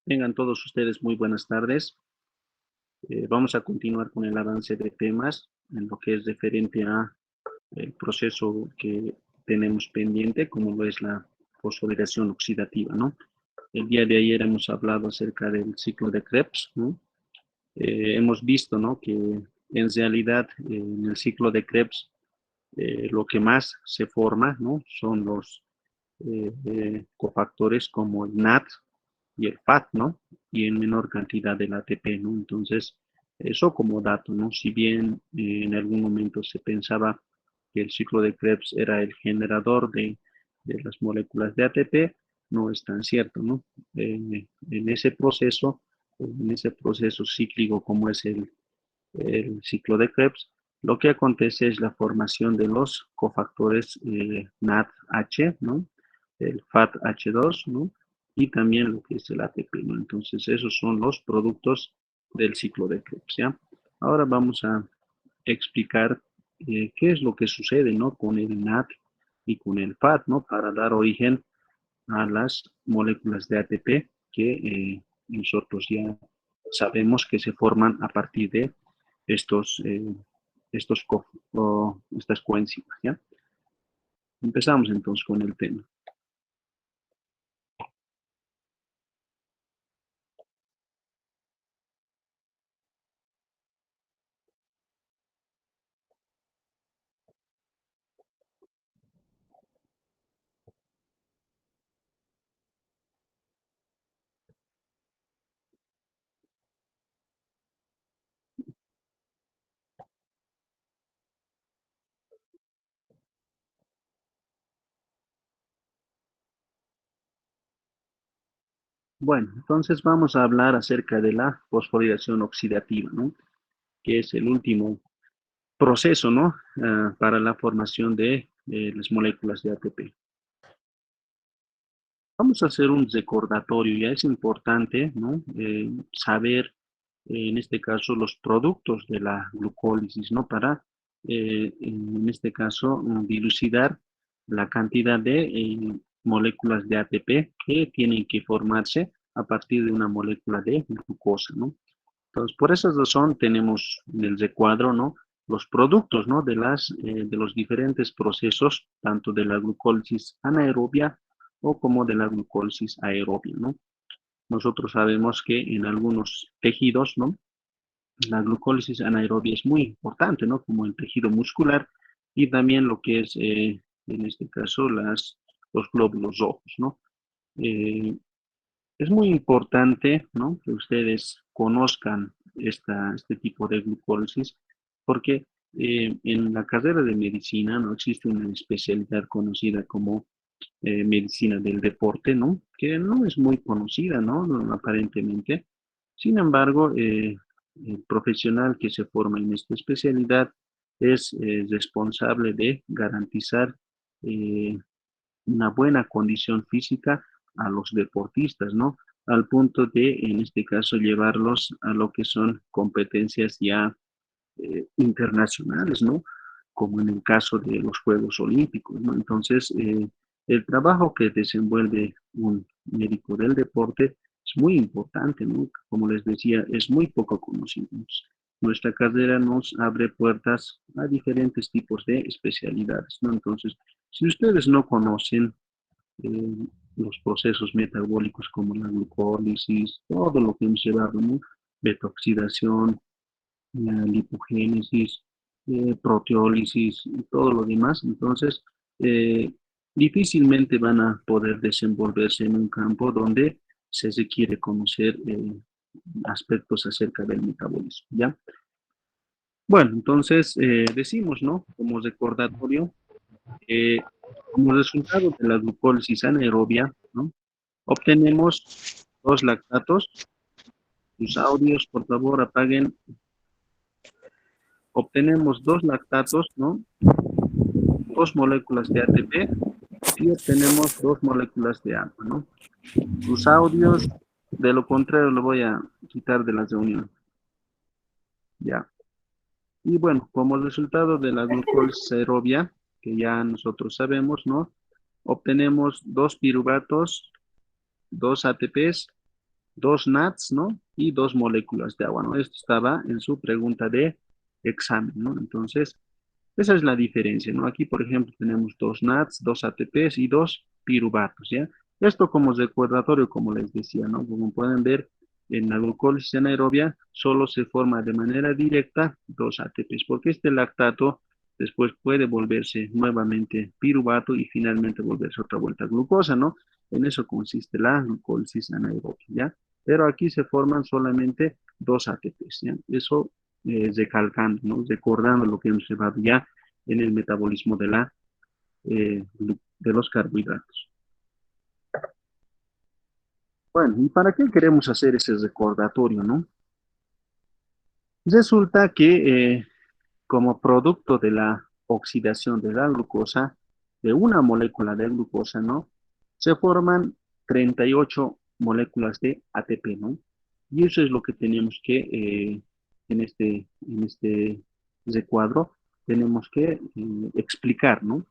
Tengan todos ustedes muy buenas tardes. Vamos a continuar con el avance de temas en lo que es referente a el proceso que tenemos pendiente, como lo es la fosforilación oxidativa, ¿no? El día de ayer hemos hablado acerca del ciclo de Krebs, ¿no? Hemos visto, ¿no? Que en realidad en el ciclo de Krebs lo que más se forma, ¿no? Son los cofactores como el NAT y el FAT, ¿no? Y en menor cantidad del ATP, ¿no? Entonces, eso como dato, ¿no? Si bien en algún momento se pensaba que el ciclo de Krebs era el generador de las moléculas de ATP, no es tan cierto, ¿no? En ese proceso cíclico como es el ciclo de Krebs, lo que acontece es la formación de los cofactores NADH, ¿no? El FATH2, ¿no? Y también lo que es el ATP, ¿no? Entonces, esos son los productos del ciclo de Krebs, ¿ya? Ahora vamos a explicar qué es lo que sucede, ¿no? Con el NAD y con el FAT, ¿no? Para dar origen a las moléculas de ATP que nosotros ya sabemos que se forman a partir de estos, estas coenzimas, ¿ya? Empezamos entonces con el tema. Bueno, entonces vamos a hablar acerca de la fosforilación oxidativa, ¿no? Que es el último proceso, ¿no? Para la formación de las moléculas de ATP. Vamos a hacer un recordatorio, ya es importante, ¿no? Saber, en este caso, los productos de la glucólisis, ¿no? Para, en este caso, dilucidar la cantidad de moléculas de ATP que tienen que formarse a partir de una molécula de glucosa, ¿no? Entonces, por esa razón tenemos en el recuadro, ¿no? Los productos, ¿no? De los diferentes procesos, tanto de la glucólisis anaerobia o como de la glucólisis aerobia, ¿no? Nosotros sabemos que en algunos tejidos, ¿no? La glucólisis anaerobia es muy importante, ¿no? Como el tejido muscular y también lo que es, en este caso, los glóbulos rojos, ¿no? Eh, es muy importante, ¿no? Que ustedes conozcan este tipo de glucólisis, porque en la carrera de medicina no existe una especialidad conocida como medicina del deporte, ¿no? Que no es muy conocida, ¿no? Aparentemente. Sin embargo, el profesional que se forma en esta especialidad es responsable de garantizar eh, una buena condición física a los deportistas, ¿no? Al punto de, en este caso, llevarlos a lo que son competencias ya internacionales, ¿no? Como en el caso de los Juegos Olímpicos, ¿no? Entonces, el trabajo que desenvuelve un médico del deporte es muy importante, ¿no? Como les decía, es muy poco conocido. Nuestra carrera nos abre puertas a diferentes tipos de especialidades, ¿no? Entonces, si ustedes no conocen eh, los procesos metabólicos como la glucólisis, todo lo que hemos llevado, ¿no? Beta-oxidación, la lipogénesis, proteólisis y todo lo demás. Entonces, eh, difícilmente van a poder desenvolverse en un campo donde se requiere conocer aspectos acerca del metabolismo, ¿ya? Bueno, entonces decimos, ¿no? Como recordatorio, como resultado de la glucólisis anaerobia, ¿no? Obtenemos dos lactatos. Sus audios, por favor, apaguen. Obtenemos dos lactatos, ¿no? Dos moléculas de ATP y obtenemos dos moléculas de agua, ¿no? Sus audios, de lo contrario, lo voy a quitar de la reunión. Ya. Y bueno, como resultado de la glucólisis aerobia, que ya nosotros sabemos, ¿no? Obtenemos dos piruvatos, dos ATPs 2 NADs, ¿no? Y 2 moléculas de agua, ¿no? Esto estaba en su pregunta de examen, ¿no? Entonces, esa es la diferencia, ¿no? Aquí, por ejemplo, tenemos 2 NADs, 2 ATPs y 2 piruvatos, ¿ya? Esto como recordatorio, como les decía, ¿no? Como pueden ver, en la glucólisis anaerobia solo se forma de manera directa 2 ATPs, porque este lactato después puede volverse nuevamente piruvato y finalmente volverse otra vuelta glucosa, ¿no? En eso consiste la glucólisis anaerobia, ¿ya? Pero aquí se forman solamente 2 ATPs, ¿ya? Eso recalcando, ¿no? Recordando lo que hemos llevado ya en el metabolismo de los carbohidratos. Bueno, ¿y para qué queremos hacer ese recordatorio, no? Resulta que como producto de la oxidación de la glucosa, de una molécula de glucosa, ¿no? Se forman 38 moléculas de ATP, ¿no? Y eso es lo que tenemos que, en este recuadro, tenemos que explicar, ¿no?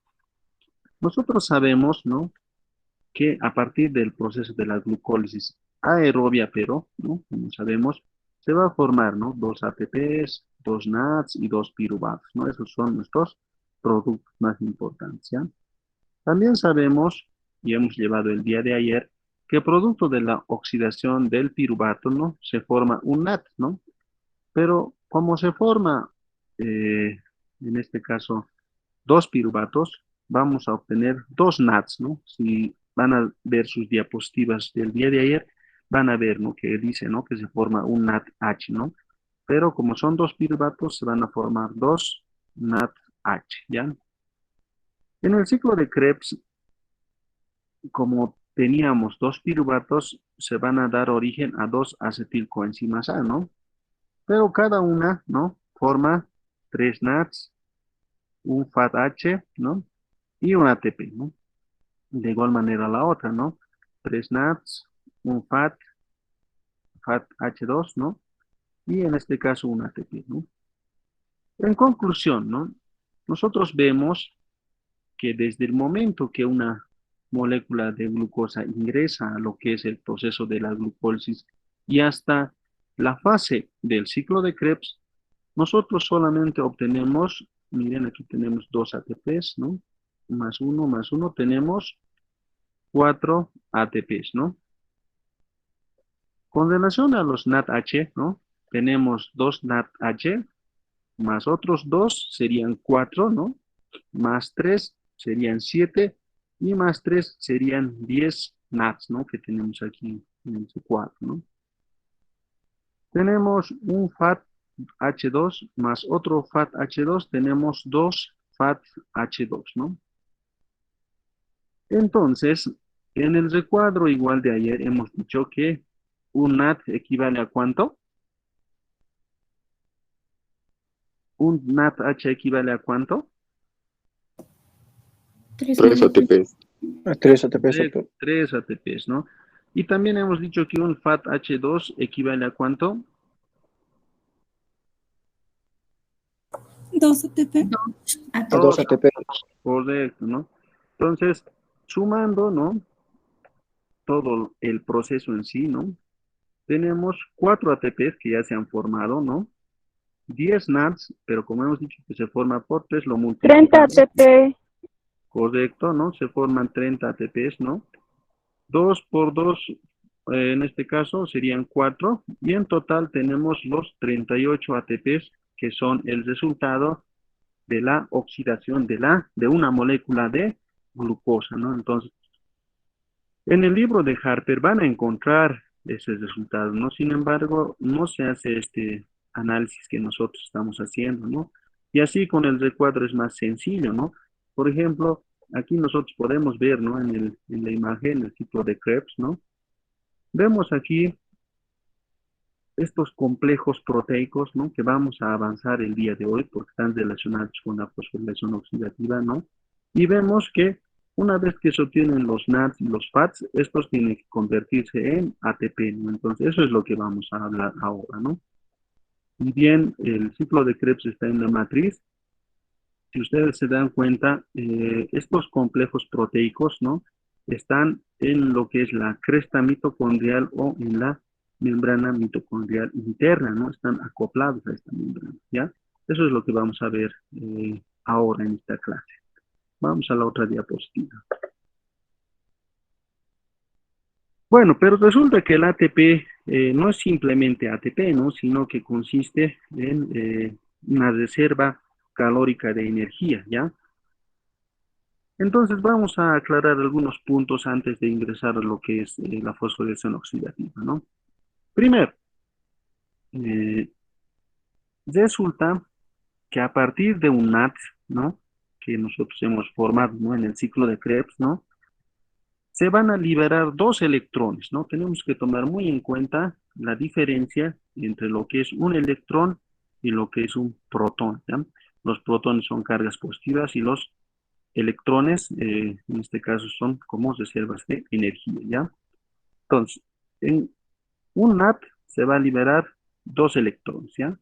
Nosotros sabemos, ¿no? Que a partir del proceso de la glucólisis aerobia, pero, ¿no? Como sabemos, se va a formar, ¿no? 2 ATPs, 2 NADs y 2 piruvatos, ¿no? Esos son nuestros productos más importantes, ¿ya? También sabemos, y hemos llevado el día de ayer, que producto de la oxidación del piruvato, ¿no? Se forma un NAD, ¿no? Pero como se forma, en este caso, 2 piruvatos, vamos a obtener 2 NADs, ¿no? Si van a ver sus diapositivas del día de ayer, van a ver, ¿no? Que dice, ¿no? Que se forma un NADH, ¿no? Pero como son 2 piruvatos, se van a formar 2 NADH, ¿ya? En el ciclo de Krebs, como teníamos 2 piruvatos, se van a dar origen a 2 acetilcoenzimas A, ¿no? Pero cada una, ¿no? Forma 3 NADs, un FATH, ¿no? Y un ATP, ¿no? De igual manera la otra, ¿no? 3 NADs, un FAT H2, ¿no? Y en este caso un ATP, ¿no? En conclusión, ¿no? Nosotros vemos que desde el momento que una molécula de glucosa ingresa a lo que es el proceso de la glucólisis y hasta la fase del ciclo de Krebs, nosotros solamente obtenemos, miren, aquí tenemos 2 ATPs, ¿no? Más uno, tenemos 4 ATPs, ¿no? Con relación a los NADH, ¿no? Tenemos 2 NADH, más otros 2 serían 4, ¿no? Más 3 serían 7 y más 3 serían 10 NADs, ¿no? Que tenemos aquí en el cuadro, ¿no? Tenemos un FAT H2 más otro FAT H2, tenemos 2 FAT H2, ¿no? Entonces, en el recuadro igual de ayer hemos dicho que un NAD equivale a ¿cuánto? Un NADH equivale a ¿cuánto? 3 ATPs. 3 ATPs. 3 ATPs, ¿no? Y también hemos dicho que un FAT-H2 equivale a ¿cuánto? 2 ATP. 2 ATP. Correcto, ¿no? Entonces, sumando, ¿no? Todo el proceso en sí, ¿no? Tenemos 4 ATPs que ya se han formado, ¿no? 10 NADs, pero como hemos dicho que se forma por 3, lo 30 multiplicamos. ATP. Correcto, ¿no? Se forman 30 ATPs, ¿no? 2 por 2, en este caso serían 4, y en total tenemos los 38 ATPs, que son el resultado de la oxidación de una molécula de glucosa, ¿no? Entonces, en el libro de Harper van a encontrar ese resultado, ¿no? Sin embargo, no se hace este análisis que nosotros estamos haciendo, ¿no? Y así con el recuadro es más sencillo, ¿no? Por ejemplo, aquí nosotros podemos ver, ¿no? En la imagen, el ciclo de Krebs, ¿no? Vemos aquí estos complejos proteicos, ¿no? Que vamos a avanzar el día de hoy porque están relacionados con la fosforilación oxidativa, ¿no? Y vemos que una vez que se obtienen los NADs y los FATs, estos tienen que convertirse en ATP, ¿no? Entonces, eso es lo que vamos a hablar ahora, ¿no? Y bien, el ciclo de Krebs está en la matriz. Si ustedes se dan cuenta, estos complejos proteicos, ¿no? Están en lo que es la cresta mitocondrial o en la membrana mitocondrial interna, ¿no? Están acoplados a esta membrana, ¿ya? Eso es lo que vamos a ver ahora en esta clase. Vamos a la otra diapositiva. Bueno, pero resulta que el ATP no es simplemente ATP, ¿no? Sino que consiste en una reserva calórica de energía, ¿ya? Entonces vamos a aclarar algunos puntos antes de ingresar a lo que es la fosforilación oxidativa, ¿no? Primero, eh, resulta que a partir de un NAT, ¿no? Que nosotros hemos formado, ¿no? En el ciclo de Krebs, ¿no? Se van a liberar dos electrones, ¿no? Tenemos que tomar muy en cuenta la diferencia entre lo que es un electrón y lo que es un protón, ¿ya? Los protones son cargas positivas y los electrones, en este caso, son como reservas de energía, ¿ya? Entonces, en un NAT se va a liberar dos electrones, ¿ya?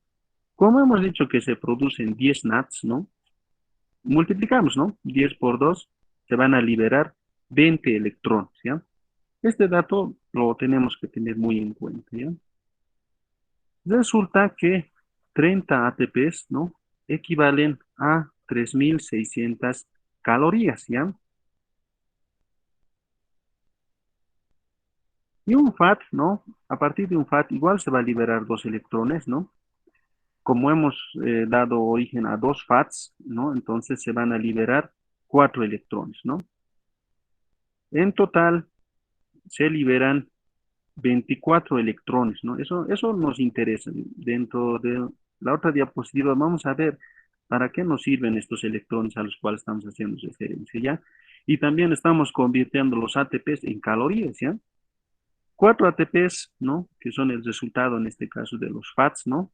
Como hemos dicho que se producen 10 NATs, ¿no? Multiplicamos, ¿no? 10 por 2, se van a liberar 20 electrones, ¿ya? Este dato lo tenemos que tener muy en cuenta, ¿ya? Resulta que 30 ATPs, ¿no? Equivalen a 3.600 calorías, ¿ya? Y un FAT, ¿no? A partir de un FAT igual se va a liberar dos electrones, ¿no? Como hemos dado origen a dos FATs, ¿no? Entonces se van a liberar cuatro electrones, ¿no? En total se liberan 24 electrones, ¿no? Eso nos interesa. Dentro de la otra diapositiva vamos a ver para qué nos sirven estos electrones a los cuales estamos haciendo referencia, ¿ya? Y también estamos convirtiendo los ATPs en calorías, ¿ya? 4 ATPs, ¿no? Que son el resultado en este caso de los FATs, ¿no?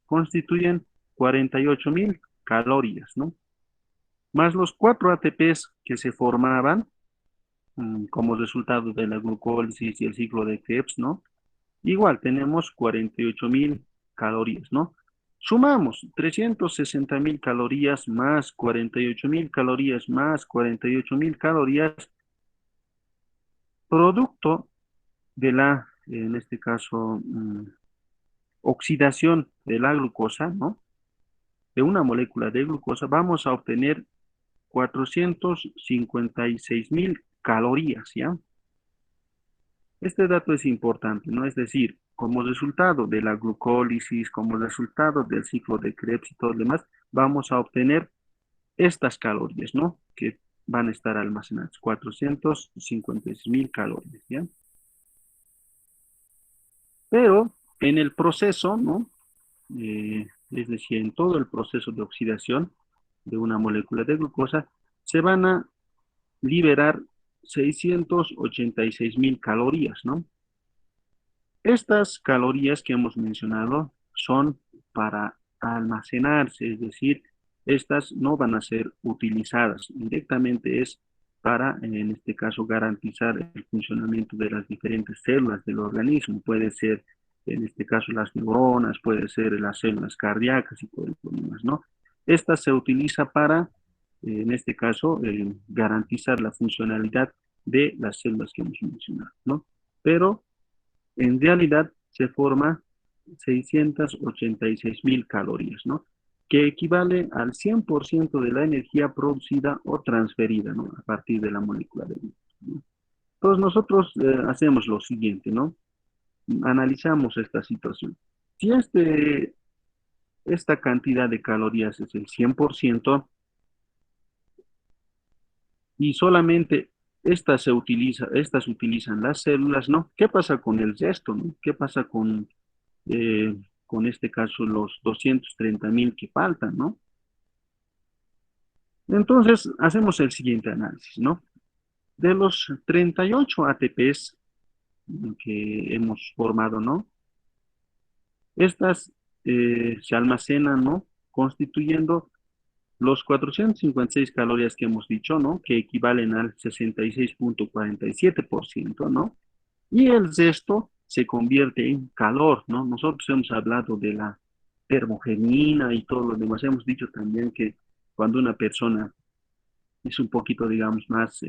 Constituyen 48.000 calorías, ¿no? Más los 4 ATPs que se formaban como resultado de la glucólisis y el ciclo de Krebs, ¿no? Igual tenemos 48.000 calorías, ¿no? Sumamos 360.000 calorías más 48.000 calorías más 48.000 calorías, producto de la, en este caso, oxidación de la glucosa, ¿no? De una molécula de glucosa, vamos a obtener 456.000 calorías, ¿ya? Este dato es importante, ¿no? Es decir, como resultado de la glucólisis, como resultado del ciclo de Krebs y todo lo demás, vamos a obtener estas calorías, ¿no? Que van a estar almacenadas, 456.000 calorías, ¿ya? Pero en el proceso, ¿no? Es decir, en todo el proceso de oxidación de una molécula de glucosa, se van a liberar 686.000 calorías, ¿no? Estas calorías que hemos mencionado son para almacenarse, es decir, estas no van a ser utilizadas directamente, es para, en este caso, garantizar el funcionamiento de las diferentes células del organismo. Puede ser, en este caso, las neuronas, puede ser las células cardíacas y todo lo demás, ¿no? Esta se utiliza para, en este caso, garantizar la funcionalidad de las células que hemos mencionado, ¿no? Pero en realidad se forma 686.000 calorías, ¿no? Que equivale al 100% de la energía producida o transferida, ¿no? A partir de la molécula de glucosa, ¿no? Entonces nosotros hacemos lo siguiente, ¿no? Analizamos esta situación. Si esta cantidad de calorías es el 100% y solamente estas utilizan las células, ¿no? ¿Qué pasa con el resto, no? ¿Qué pasa con este caso los 230.000 que faltan, ¿no? Entonces, hacemos el siguiente análisis, ¿no? De los 38 ATPs que hemos formado, ¿no? Estas se almacenan, ¿no? Constituyendo los 456 calorías que hemos dicho, ¿no? Que equivalen al 66.47%, ¿no? Y el resto se convierte en calor, ¿no? Nosotros hemos hablado de la termogenina y todo lo demás. Hemos dicho también que cuando una persona es un poquito, digamos, más,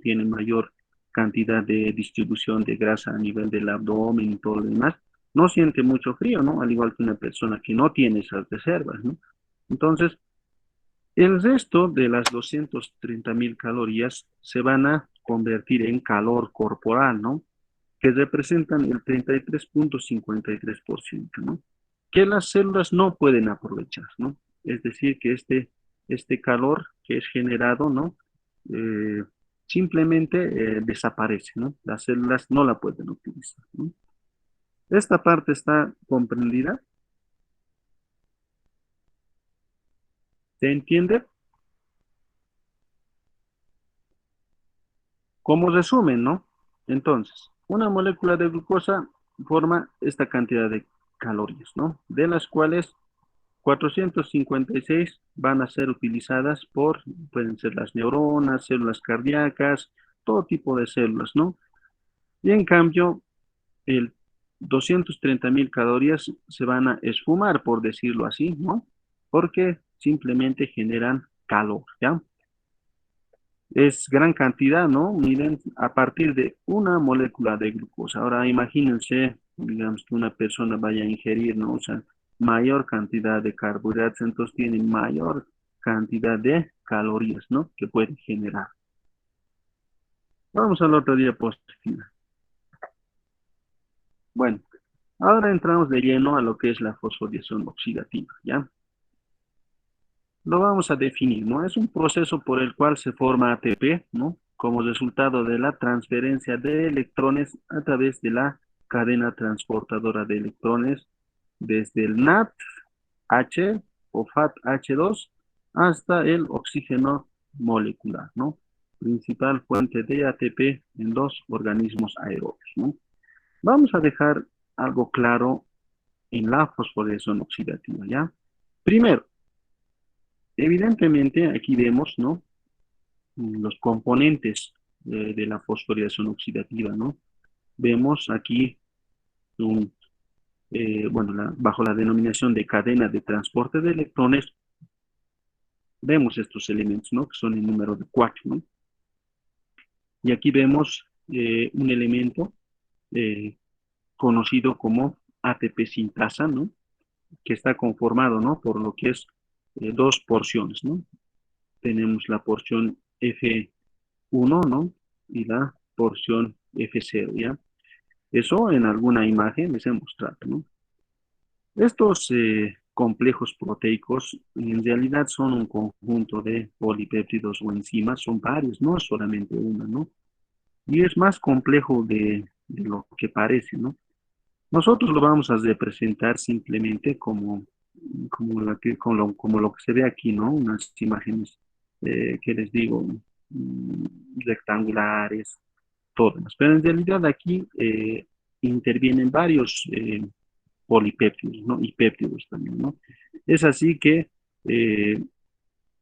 tiene mayor cantidad de distribución de grasa a nivel del abdomen y todo lo demás, no siente mucho frío, ¿no? Al igual que una persona que no tiene esas reservas, ¿no? Entonces, el resto de las 230.000 calorías se van a convertir en calor corporal, ¿no? Que representan el 33,53%, ¿no? Que las células no pueden aprovechar, ¿no? Es decir, que este calor que es generado, ¿no? Eh, simplemente desaparece, ¿no? Las células no la pueden utilizar, ¿no? Esta parte está comprendida, ¿se entiende? Como resumen, ¿no? Entonces, una molécula de glucosa forma esta cantidad de calorías, ¿no? De las cuales 456 van a ser utilizadas pueden ser las neuronas, células cardíacas, todo tipo de células, ¿no? Y en cambio, el 230.000 calorías se van a esfumar, por decirlo así, ¿no? Porque simplemente generan calor, ¿ya? Es gran cantidad, ¿no? Miren, a partir de una molécula de glucosa. Ahora imagínense, digamos que una persona vaya a ingerir, ¿no? O sea, mayor cantidad de carbohidratos, entonces tiene mayor cantidad de calorías, ¿no? Que puede generar. Vamos a la otra diapositiva. Bueno, ahora entramos de lleno a lo que es la fosforilación oxidativa, ¿ya? Lo vamos a definir, ¿no? Es un proceso por el cual se forma ATP, ¿no? Como resultado de la transferencia de electrones a través de la cadena transportadora de electrones desde el NADH o FADH2 hasta el oxígeno molecular, ¿no? Principal fuente de ATP en los organismos aerobios, ¿no? Vamos a dejar algo claro en la fosforilación oxidativa, ¿ya? Primero, evidentemente aquí vemos, ¿no? Los componentes de la fosforilación oxidativa, ¿no? Vemos aquí bueno, bajo la denominación de cadena de transporte de electrones, vemos estos elementos, ¿no? Que son el número de 4, ¿no? Y aquí vemos un elemento eh, conocido como ATP sintasa, ¿no? Que está conformado, ¿no? Por lo que es dos porciones, ¿no? Tenemos la porción F1, ¿no? Y la porción F0, ¿ya? Eso en alguna imagen les he mostrado, ¿no? Estos complejos proteicos en realidad son un conjunto de polipéptidos o enzimas, son varios, no es solamente una, ¿no? Y es más complejo de lo que parece, ¿no? Nosotros lo vamos a representar simplemente como lo que se ve aquí, ¿no? Unas imágenes que les digo, mm, rectangulares, todas. Pero en realidad aquí intervienen varios polipéptidos, ¿no? Y péptidos también, ¿no? Es así que eh,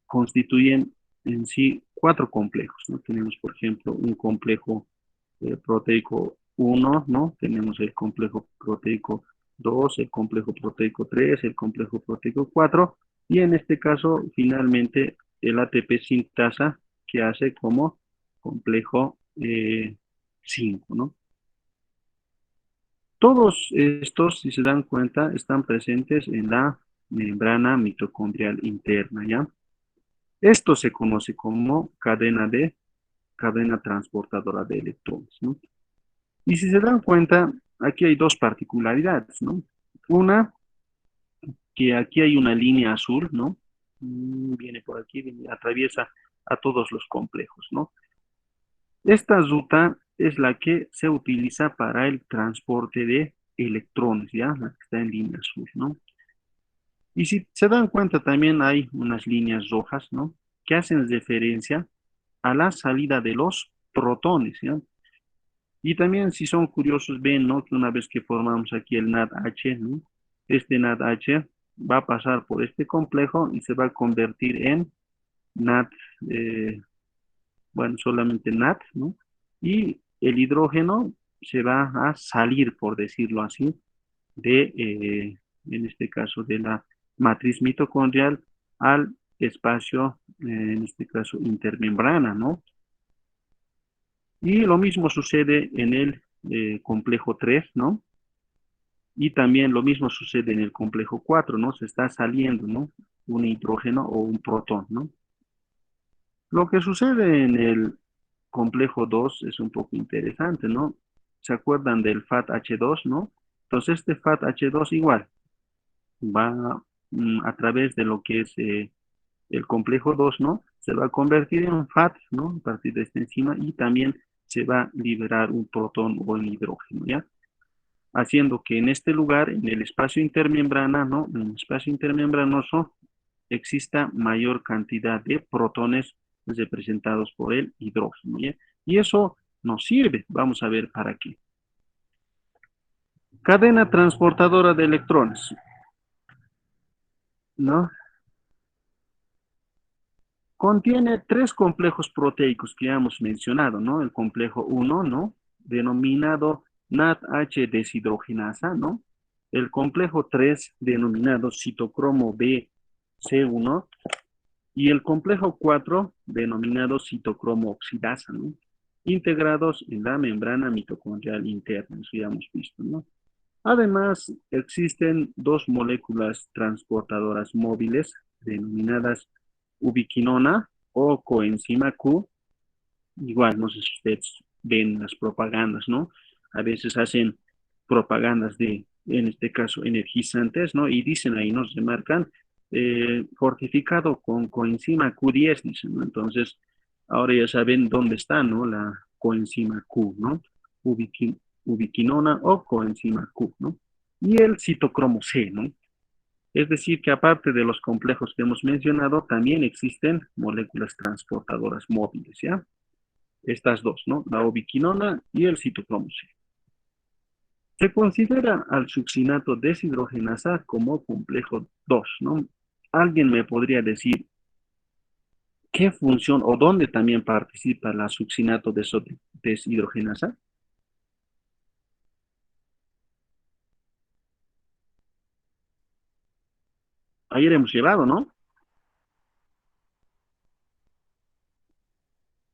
constituyen en sí cuatro complejos, ¿no? Tenemos, por ejemplo, un complejo proteico 1, ¿no? Tenemos el complejo proteico 2, el complejo proteico 3, el complejo proteico 4, y en este caso, finalmente, el ATP sintasa que hace como complejo 5, ¿no? Todos estos, si se dan cuenta, están presentes en la membrana mitocondrial interna, ¿ya? Esto se conoce como cadena transportadora de electrones, ¿no? Y si se dan cuenta, aquí hay dos particularidades, ¿no? Una, que aquí hay una línea azul, ¿no? Viene por aquí, atraviesa a todos los complejos, ¿no? Esta ruta es la que se utiliza para el transporte de electrones, ¿ya? La que está en línea azul, ¿no? Y si se dan cuenta, también hay unas líneas rojas, ¿no? Que hacen referencia a la salida de los protones, ¿ya? Y también, si son curiosos, ven, ¿no? Que una vez que formamos aquí el NADH, ¿no? Este NADH va a pasar por este complejo y se va a convertir en NAD, eh, bueno, solamente NAD, ¿no? Y el hidrógeno se va a salir, por decirlo así, en este caso, de la matriz mitocondrial al espacio, en este caso, intermembrana, ¿no? Y lo mismo sucede en el complejo 3, ¿no? Y también lo mismo sucede en el complejo 4, ¿no? Se está saliendo, ¿no? Un hidrógeno o un protón, ¿no? Lo que sucede en el complejo 2 es un poco interesante, ¿no? ¿Se acuerdan del FAT-H2, no? Entonces este FAT-H2 igual va a través de lo que es el complejo 2, ¿no? Se va a convertir en FAT, ¿no? A partir de esta enzima y también se va a liberar un protón o un hidrógeno, ¿ya? Haciendo que en este lugar, en el espacio intermembrana, ¿no? En el espacio intermembranoso exista mayor cantidad de protones representados por el hidrógeno, ¿ya? Y eso nos sirve, vamos a ver para qué. Cadena transportadora de electrones, ¿no? Contiene tres complejos proteicos que ya hemos mencionado, ¿no? El complejo 1, ¿no? Denominado NADH deshidrogenasa, ¿no? El complejo 3, denominado citocromo B C1, y el complejo 4, denominado citocromo oxidasa, ¿no? Integrados en la membrana mitocondrial interna, eso ya hemos visto, ¿no? Además, existen dos moléculas transportadoras móviles denominadas ubiquinona o coenzima Q. Igual, no sé si ustedes ven las propagandas, ¿no? A veces hacen propagandas de, en este caso, energizantes, ¿no? Y dicen ahí, nos remarcan, fortificado con coenzima Q10, dicen, ¿no? Entonces, ahora ya saben dónde está, ¿no? La coenzima Q, ¿no? Ubiqui- ubiquinona o coenzima Q, ¿no? Y el citocromo C, ¿no? Es decir, que aparte de los complejos que hemos mencionado, también existen moléculas transportadoras móviles, ¿ya? Estas dos, ¿no? La ubiquinona y el citocromo C. Se considera al succinato deshidrogenasa como complejo 2, ¿no? ¿Alguien me podría decir qué función o dónde también participa la succinato deshidrogenasa? Ayer hemos llevado, ¿no?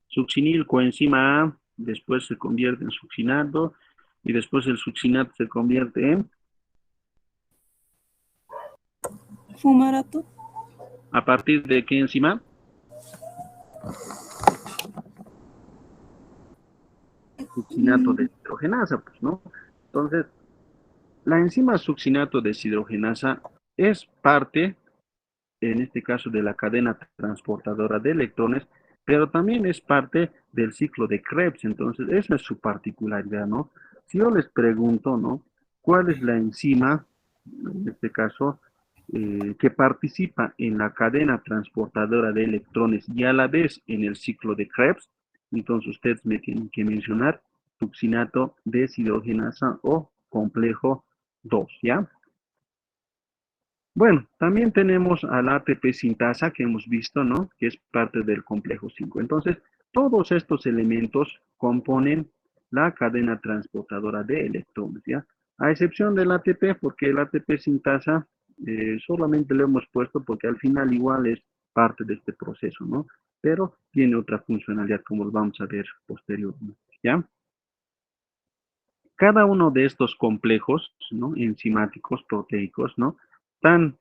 Succinil, coenzima A, después se convierte en succinato y después el succinato se convierte en, Fumarato. ¿a partir de qué enzima? Succinato deshidrogenasa, pues, ¿no? Entonces, la enzima succinato deshidrogenasa es parte, en este caso, de la cadena transportadora de electrones, pero también es parte del ciclo de Krebs. Entonces, esa es su particularidad, ¿no? Si yo les pregunto, ¿no? ¿Cuál es la enzima, en este caso, que participa en la cadena transportadora de electrones y a la vez en el ciclo de Krebs? Entonces, ustedes me tienen que mencionar succinato deshidrogenasa o complejo 2, ¿ya? Bueno, también tenemos al ATP sintasa que hemos visto, ¿no? Que es parte del complejo 5. Entonces, todos estos elementos componen la cadena transportadora de electrones, ¿ya? A excepción del ATP, porque el ATP sintasa solamente lo hemos puesto porque al final igual es parte de este proceso, ¿no? Pero tiene otra funcionalidad, como lo vamos a ver posteriormente, ¿ya? Cada uno de estos complejos, ¿no? Enzimáticos, proteicos, ¿no? Están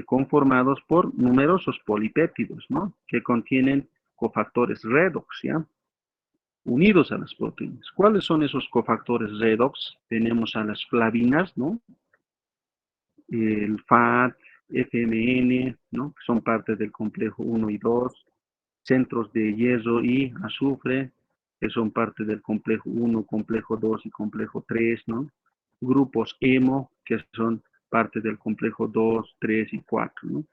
conformados por numerosos polipéptidos, ¿no? Que contienen cofactores redox, ¿ya? Unidos a las proteínas. ¿Cuáles son esos cofactores redox? Tenemos a las flavinas, ¿no? El FAT, FMN, ¿no? Que son parte del complejo 1 y 2, centros de hierro y azufre, que son parte del complejo 1, complejo 2 y complejo 3, ¿no? Grupos hemo, que son parte del complejo 2, 3 y 4, ¿no?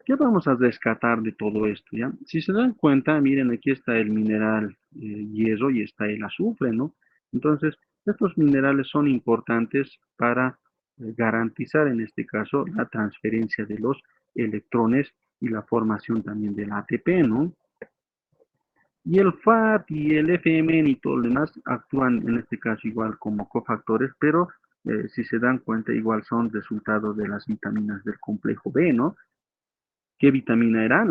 ¿Qué vamos a rescatar de todo esto, ya? Si se dan cuenta, miren, aquí está el mineral hierro y está el azufre, ¿no? Entonces, estos minerales son importantes para garantizar, en este caso, la transferencia de los electrones y la formación también del ATP, ¿no? Y el FAT y el FMN y todo lo demás actúan en este caso igual como cofactores, pero si se dan cuenta igual son resultados de las vitaminas del complejo B, ¿no? ¿Qué vitamina era?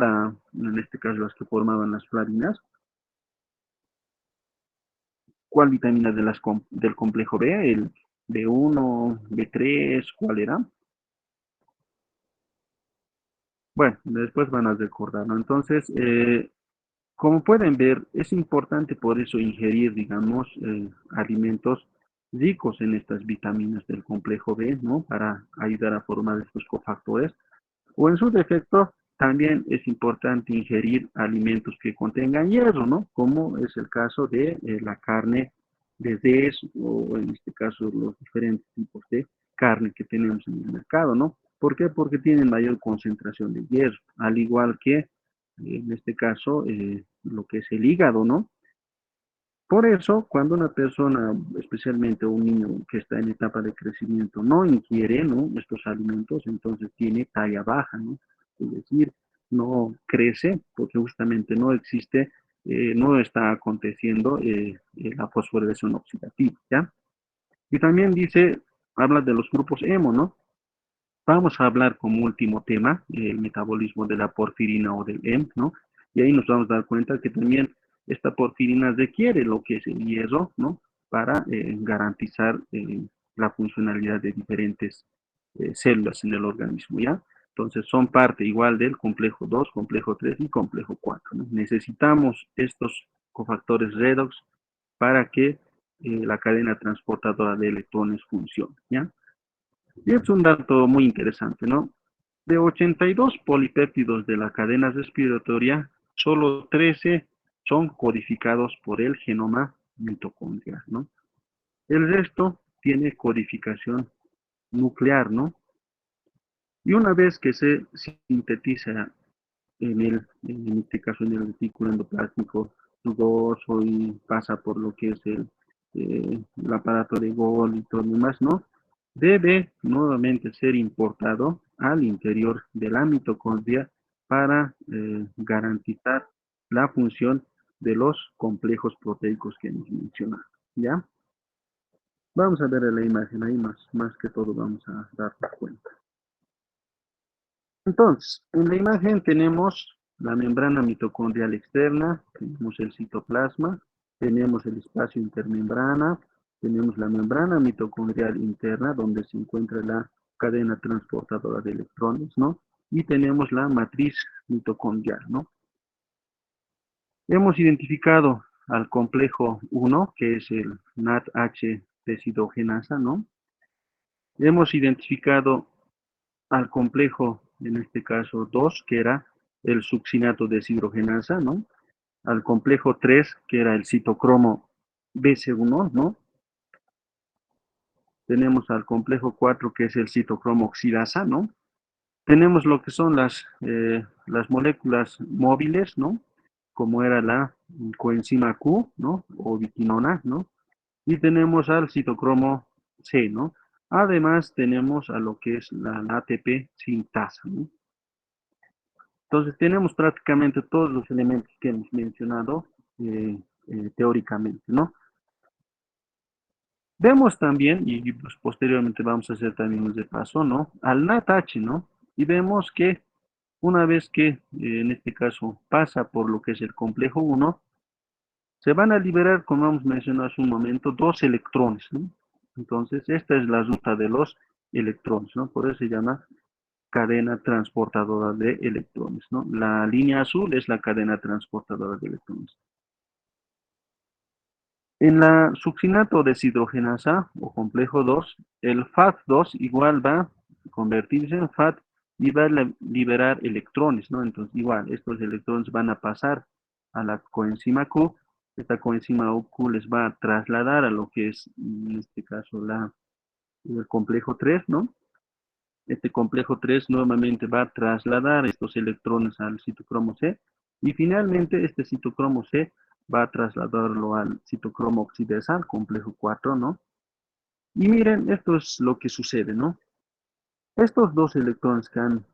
En este caso las que formaban las flavinas. ¿Cuál vitamina del complejo B? ¿El B1, B3? ¿Cuál era? Bueno, después van a recordar, ¿no? Entonces, como pueden ver, es importante por eso ingerir, digamos, alimentos ricos en estas vitaminas del complejo B, ¿no? Para ayudar a formar estos cofactores. O en su defecto, también es importante ingerir alimentos que contengan hierro, ¿no? Como es el caso de la carne de res o en este caso los diferentes tipos de carne que tenemos en el mercado, ¿no? ¿Por qué? Porque tienen mayor concentración de hierro, al igual que en este caso lo que es el hígado, ¿no? Por eso, cuando una persona, especialmente un niño que está en etapa de crecimiento, no ingiere, ¿no?, estos alimentos, entonces tiene talla baja, ¿no? Es decir, no crece porque justamente no existe, no está aconteciendo la fosforilación oxidativa, ¿ya? Y también dice, habla de los grupos hemo, ¿no? Vamos a hablar como último tema el metabolismo de la porfirina o del hemo, ¿no? Y ahí nos vamos a dar cuenta que también esta porfirina requiere lo que es el hierro, ¿no? Para garantizar la funcionalidad de diferentes células en el organismo, ¿ya? Entonces son parte igual del complejo 2, complejo 3 y complejo 4, ¿no? Necesitamos estos cofactores redox para que la cadena transportadora de electrones funcione, ¿ya? Y es un dato muy interesante, ¿no? De 82 polipéptidos de la cadena respiratoria, solo 13 son codificados por el genoma mitocondrial, ¿no? El resto tiene codificación nuclear, ¿no? Y una vez que se sintetiza en este caso en el retículo endoplásmico rugoso y pasa por lo que es el aparato de Golgi y todo lo demás, ¿no? Debe nuevamente ser importado al interior de la mitocondria para garantizar la función de los complejos proteicos que hemos mencionado, ¿ya? Vamos a ver la imagen, ahí más que todo vamos a darnos cuenta. Entonces, en la imagen tenemos la membrana mitocondrial externa, tenemos el citoplasma, tenemos el espacio intermembrana, tenemos la membrana mitocondrial interna, donde se encuentra la cadena transportadora de electrones, ¿no? Y tenemos la matriz mitocondrial, ¿no? Hemos identificado al complejo 1, que es el NADH deshidrogenasa, ¿no? Hemos identificado al complejo, en este caso 2, que era el succinato deshidrogenasa, ¿no? Al complejo 3, que era el citocromo BC1, ¿no? Tenemos al complejo 4, que es el citocromo oxidasa, ¿no? Tenemos lo que son las moléculas móviles, ¿no? Como era la coenzima Q, ¿no? O biquinona, ¿no? Y tenemos al citocromo C, ¿no? Además tenemos a lo que es la ATP sintasa, ¿no? Entonces tenemos prácticamente todos los elementos que hemos mencionado teóricamente, ¿no? Vemos también, y pues posteriormente vamos a hacer también un repaso, ¿no? Al NADH, ¿no? Y vemos que una vez que en este caso pasa por lo que es el complejo 1, se van a liberar, como hemos mencionado hace un momento, dos electrones, ¿no? Entonces esta es la ruta de los electrones, ¿no? Por eso se llama cadena transportadora de electrones, ¿no? La línea azul es la cadena transportadora de electrones. En la succinato deshidrogenasa o complejo 2, el FAT2 igual va a convertirse en FAT y va a liberar electrones, ¿no? Entonces igual, estos electrones van a pasar a la coenzima Q, esta coenzima Q les va a trasladar a lo que es, en este caso, el complejo 3, ¿no? Este complejo 3 nuevamente va a trasladar estos electrones al citocromo C y finalmente este citocromo C va a trasladarlo al citocromo oxidasa, complejo 4, ¿no? Y miren, esto es lo que sucede, ¿no? Estos dos electrones que han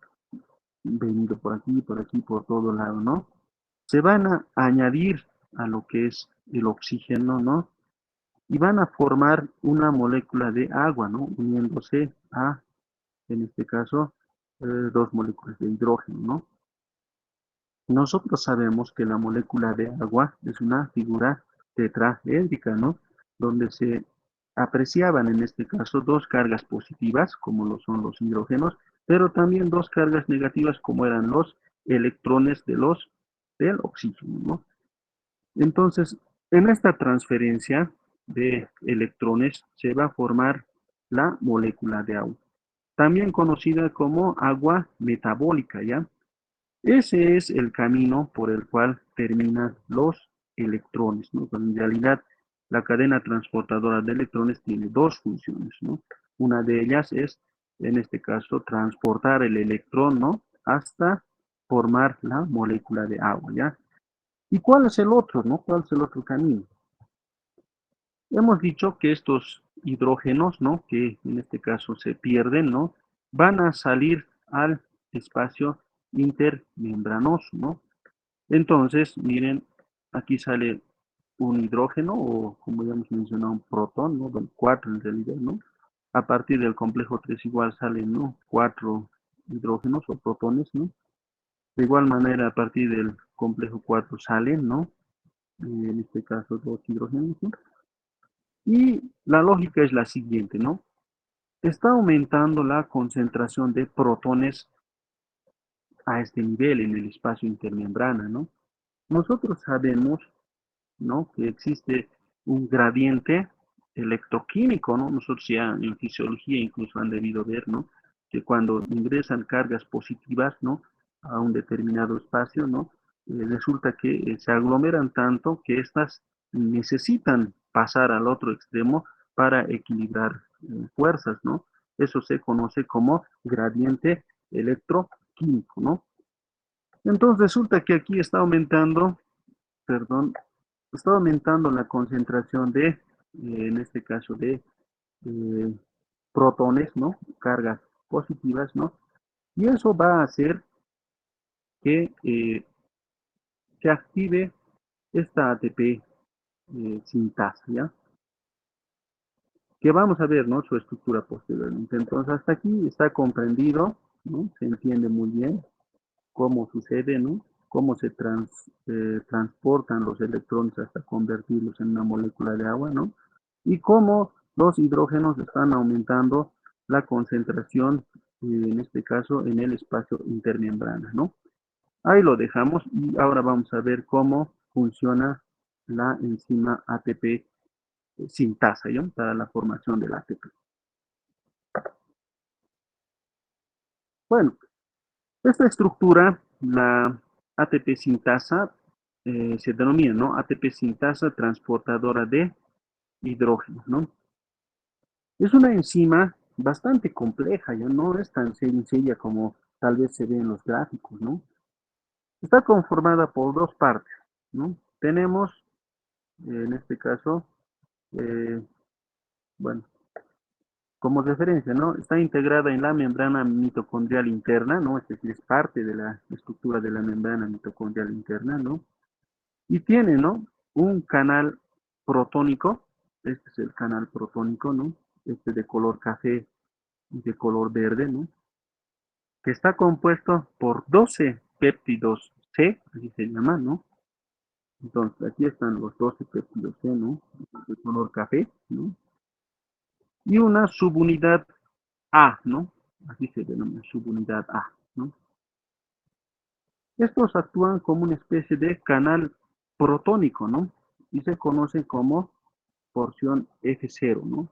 venido por todo lado, ¿no? Se van a añadir a lo que es el oxígeno, ¿no? Y van a formar una molécula de agua, ¿no? Uniéndose a, en este caso, dos moléculas de hidrógeno, ¿no? Nosotros sabemos que la molécula de agua es una figura tetraédrica, ¿no? donde se apreciaban en este caso dos cargas positivas, como lo son los hidrógenos, pero también dos cargas negativas, como eran los electrones del oxígeno, ¿no? Entonces, en esta transferencia de electrones se va a formar la molécula de agua, también conocida como agua metabólica, ¿ya? Ese es el camino por el cual terminan los electrones, ¿no? Pero en realidad, la cadena transportadora de electrones tiene dos funciones, ¿no? Una de ellas es, en este caso, transportar el electrón, ¿no? Hasta formar la molécula de agua, ¿ya? ¿Y cuál es el otro, no? ¿Cuál es el otro camino? Hemos dicho que estos hidrógenos, ¿no? Que en este caso se pierden, ¿no? Van a salir al espacio intermembranoso, ¿no? Entonces, miren, aquí sale un hidrógeno, o como ya hemos mencionado, un protón, ¿no? Bueno, 4 en realidad, ¿no? A partir del complejo 3 igual salen, ¿no? 4 hidrógenos o protones, ¿no? De igual manera, a partir del complejo 4 salen, ¿no? En este caso, 2 hidrógenos, ¿no? Y la lógica es la siguiente, ¿no? Está aumentando la concentración de protones a este nivel en el espacio intermembrana, ¿no? Nosotros sabemos, ¿no? Que existe un gradiente electroquímico, ¿no? Nosotros ya en fisiología incluso han debido ver, ¿no? Que cuando ingresan cargas positivas, ¿no? A un determinado espacio, ¿no? Resulta que se aglomeran tanto que éstas necesitan pasar al otro extremo para equilibrar fuerzas, ¿no? Eso se conoce como gradiente electroquímico, ¿no? Entonces resulta que aquí está aumentando, perdón, está aumentando la concentración de, en este caso, de eh, protones, ¿no? Cargas positivas, ¿no? Y eso va a hacer que se active esta ATP sintasa, ¿ya? Que vamos a ver, ¿no? Su estructura posteriormente. Entonces, hasta aquí está comprendido, ¿no? Se entiende muy bien cómo sucede, ¿no? Cómo se transportan los electrones hasta convertirlos en una molécula de agua, ¿no? Y cómo los hidrógenos están aumentando la concentración, en este caso, en el espacio intermembrana, ¿no? Ahí lo dejamos y ahora vamos a ver cómo funciona la enzima ATP sintasa, ¿ya? Para la formación del ATP. Bueno, esta estructura, la ATP sintasa, se denomina, ¿no? ATP sintasa transportadora de hidrógeno, ¿no? Es una enzima bastante compleja, ya no es tan sencilla como tal vez se ve en los gráficos, ¿no? Está conformada por dos partes, ¿no? Tenemos, en este caso, eh, bueno, como referencia, ¿no? Está integrada en la membrana mitocondrial interna, ¿no? Es decir, es parte de la estructura de la membrana mitocondrial interna, ¿no? Y tiene, ¿no? Un canal protónico, este es el canal protónico, ¿no? Este de color café y de color verde, ¿no? Que está compuesto por 12 péptidos C, así se llama, ¿no? Entonces, aquí están los 12 péptidos C, ¿no? De color café, ¿no? Y una subunidad A, ¿no? Así se denomina, subunidad A, ¿no? Estos actúan como una especie de canal protónico, ¿no? Y se conocen como porción F0, ¿no?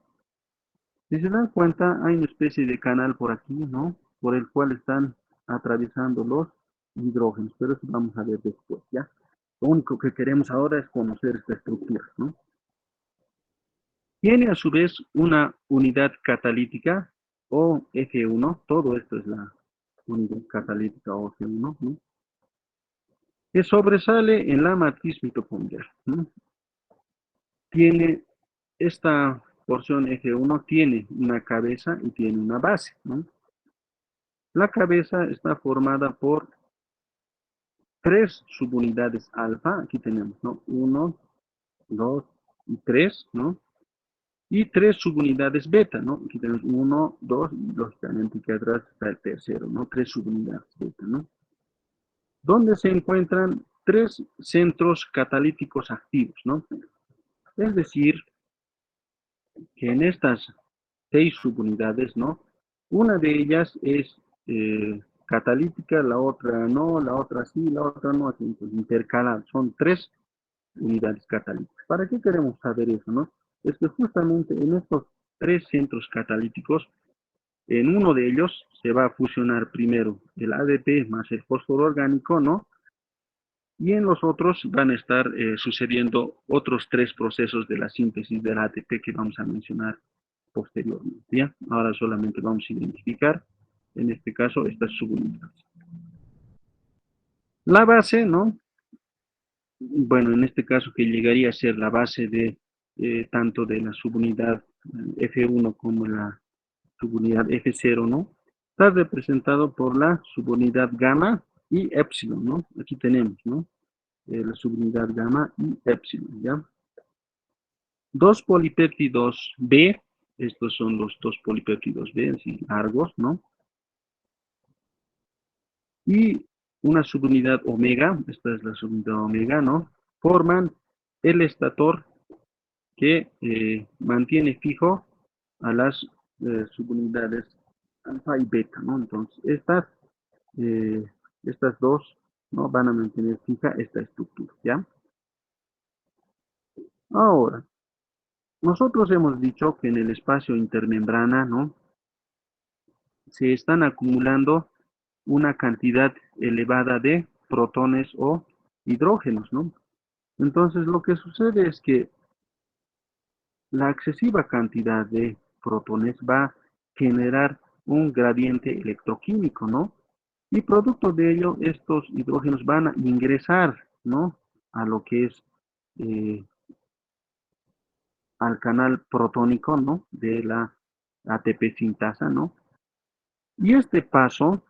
Si se dan cuenta, hay una especie de canal por aquí, ¿no? Por el cual están atravesando los hidrógenos, pero eso vamos a ver después, ¿ya? Lo único que queremos ahora es conocer esta estructura, ¿no? Tiene a su vez una unidad catalítica o F1, todo esto es la unidad catalítica o F1, ¿no? Que sobresale en la matriz mitocondrial, ¿no? Tiene esta porción F1 tiene una cabeza y tiene una base, ¿no? La cabeza está formada por 3 subunidades alfa, aquí tenemos, ¿no? 1, 2 y 3, ¿no? Y 3 subunidades beta, ¿no? Aquí tenemos 1, 2 y lógicamente aquí atrás está el tercero, ¿no? 3 subunidades beta, ¿no? Donde se encuentran 3 centros catalíticos activos, ¿no? Es decir, que en estas 6 subunidades, ¿no? Una de ellas es catalítica, la otra no, la otra sí, la otra no, así, entonces, intercaladas. Son 3 unidades catalíticas. ¿Para qué queremos saber eso, no? Es que justamente en estos 3 centros catalíticos, en uno de ellos se va a fusionar primero el ADP más el fósforo orgánico, ¿no? Y en los otros van a estar sucediendo otros 3 procesos de la síntesis del ATP que vamos a mencionar posteriormente. ¿Ya? Ahora solamente vamos a identificar, en este caso, estas subunidades. La base, ¿no? Bueno, en este caso que llegaría a ser la base de tanto de la subunidad F1 como la subunidad F0, ¿no? Está representado por la subunidad gamma y epsilon, ¿no? Aquí tenemos, ¿no? La subunidad gamma y epsilon, ¿ya? 2 polipéptidos B, estos son los 2 polipéptidos B, así largos, ¿no? Y una subunidad omega, esta es la subunidad omega, ¿no? Forman el estator que mantiene fijo a las subunidades alfa y beta, ¿no? Entonces, estas dos, ¿no? Van a mantener fija esta estructura, ¿ya? Ahora, nosotros hemos dicho que en el espacio intermembrana, ¿no? Se están acumulando una cantidad elevada de protones o hidrógenos, ¿no? Entonces, lo que sucede es que la excesiva cantidad de protones va a generar un gradiente electroquímico, ¿no? Y producto de ello, estos hidrógenos van a ingresar, ¿no? A lo que es eh, al canal protónico, ¿no? De la ATP sintasa, ¿no? Y este paso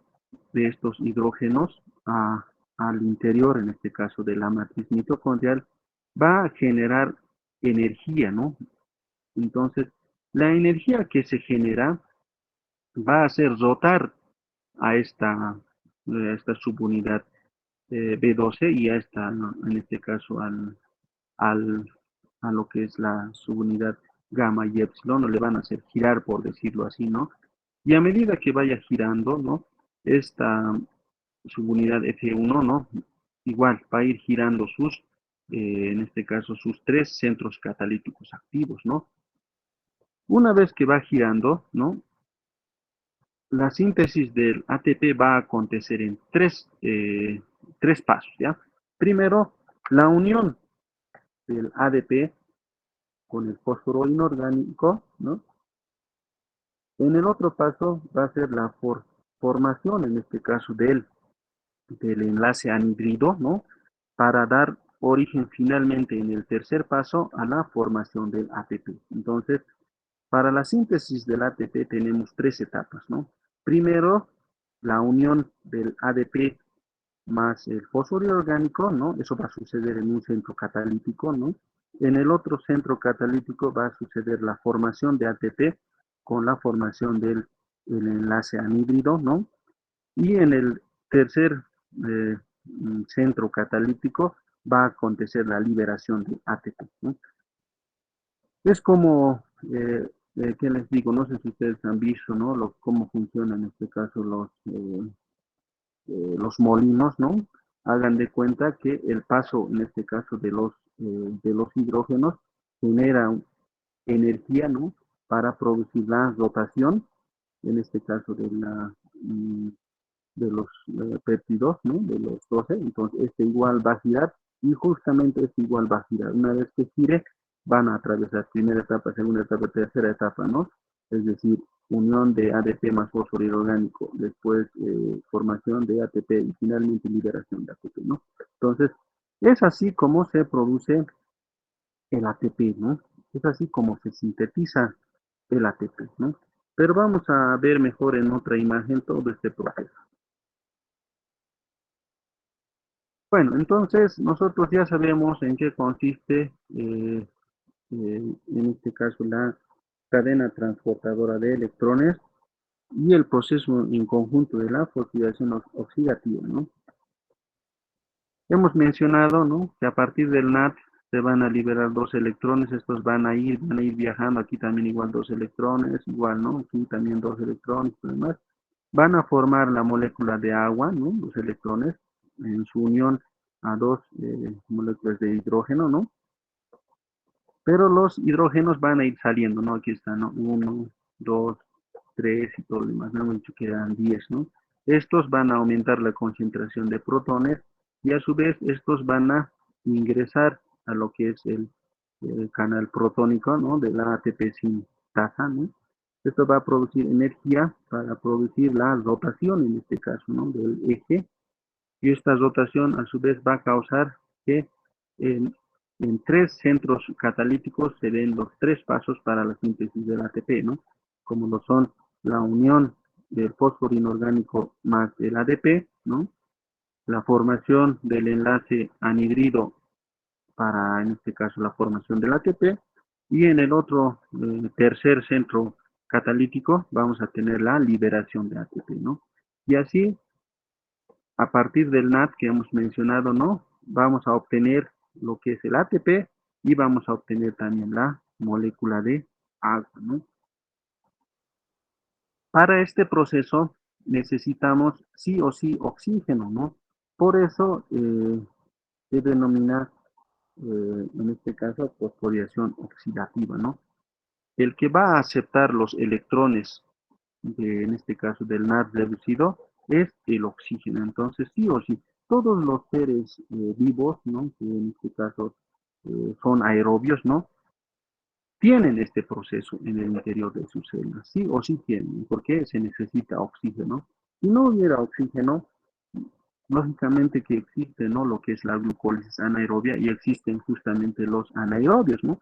de estos hidrógenos al interior, en este caso de la matriz mitocondrial, va a generar energía, ¿no? Entonces, la energía que se genera va a hacer rotar a esta subunidad B12 y a esta, ¿no? En este caso, al, a lo que es la subunidad gamma y epsilon, no le van a hacer girar, por decirlo así, ¿no? Y a medida que vaya girando, ¿no? Esta subunidad F1, ¿no? Igual va a ir girando en este caso, sus 3 centros catalíticos activos, ¿no? Una vez que va girando, ¿no? La síntesis del ATP va a acontecer en tres pasos, ¿ya? Primero, la unión del ADP con el fósforo inorgánico, ¿no? En el otro paso va a ser la formación, en este caso, del enlace anhidrido, ¿no? Para dar origen finalmente en el tercer paso a la formación del ATP. Entonces, para la síntesis del ATP tenemos 3 etapas, ¿no? Primero, la unión del ADP más el fósforo orgánico, ¿no? Eso va a suceder en un centro catalítico, ¿no? En el otro centro catalítico va a suceder la formación de ATP con la formación del enlace anhídrido, ¿no? Y en el tercer centro catalítico va a acontecer la liberación de ATP, ¿no? Es como, ¿qué les digo? No sé si ustedes han visto, ¿no? Cómo funcionan en este caso los molinos, ¿no? Hagan de cuenta que el paso, en este caso, de los hidrógenos genera energía, ¿no? Para producir la rotación, en este caso de los péptidos, ¿no? De los 12, entonces este igual va a girar y justamente este igual va a girar. Una vez que gire, van a atravesar primera etapa, segunda etapa, tercera etapa, ¿no? Es decir, unión de ADP más fósforo orgánico, después formación de ATP y finalmente liberación de ATP, ¿no? Entonces, es así como se produce el ATP, ¿no? Es así como se sintetiza el ATP, ¿no? Pero vamos a ver mejor en otra imagen todo este proceso. Bueno, entonces nosotros ya sabemos en qué consiste, en este caso, la cadena transportadora de electrones y el proceso en conjunto de la fosforilación oxidativa, ¿no? Hemos mencionado, ¿no? Que a partir del NAT se van a liberar dos electrones, estos van a ir viajando, aquí también igual dos electrones, igual, ¿no? Aquí también dos electrones, y demás. Van a formar la molécula de agua, ¿no? Los electrones, en su unión a dos moléculas de hidrógeno, ¿no? Pero los hidrógenos van a ir saliendo, ¿no? Aquí están, ¿no? Uno, dos, tres y todo lo demás, no hemos dicho que eran 10, ¿no? Estos van a aumentar la concentración de protones y a su vez estos van a ingresar a lo que es el canal protónico, ¿no? De la ATP sintasa, ¿no? Esto va a producir energía para producir la rotación, en este caso, ¿no? Del eje. Y esta rotación a su vez va a causar que en, en tres centros catalíticos se den los tres pasos para la síntesis del ATP, ¿no? Como lo son la unión del fósforo inorgánico más el ADP, ¿no? La formación del enlace anhidrido para, en este caso, la formación del ATP, y en el otro tercer centro catalítico vamos a tener la liberación de ATP, ¿no? Y así, a partir del NAT que hemos mencionado, ¿no? Vamos a obtener lo que es el ATP y vamos a obtener también la molécula de agua, ¿no? Para este proceso necesitamos sí o sí oxígeno, ¿no? Por eso se denomina en este caso fosforilación oxidativa, ¿no? El que va a aceptar los electrones, en este caso del NAD reducido, es el oxígeno. Entonces, sí o sí, todos los seres vivos, ¿no? Que en este caso son aerobios, ¿no? Tienen este proceso en el interior de sus células, sí o sí tienen, porque se necesita oxígeno. Si no hubiera oxígeno, lógicamente que existe, ¿no? Lo que es la glucólisis anaerobia y existen justamente los anaerobios, ¿no?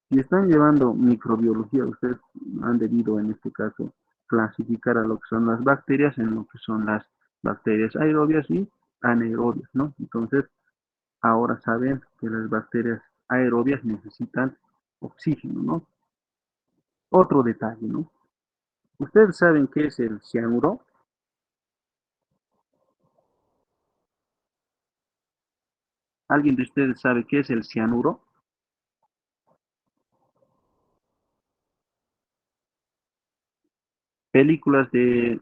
Si están llevando microbiología, ustedes han debido en este caso clasificar a lo que son las bacterias en lo que son las bacterias aerobias y anaerobias, ¿no? Entonces, ahora saben que las bacterias aerobias necesitan oxígeno, ¿no? Otro detalle, ¿no? ¿Ustedes saben qué es el cianuro? ¿Alguien de ustedes sabe qué es el cianuro? Películas de,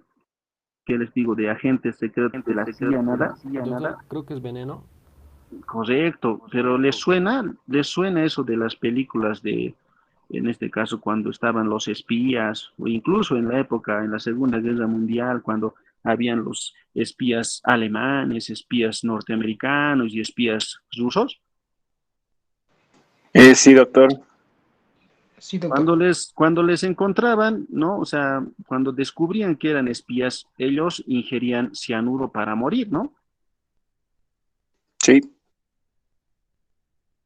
¿qué les digo? De agentes secretos de la CIA, nada. Doctor, creo que es veneno. Correcto, pero les suena eso de las películas de, en este caso, cuando estaban los espías, o incluso en la época, en la Segunda Guerra Mundial, cuando habían los espías alemanes, espías norteamericanos y espías rusos. Sí, doctor. Sí, doctor. Cuando les encontraban, ¿no? O sea, cuando descubrían que eran espías, ellos ingerían cianuro para morir, ¿no? Sí.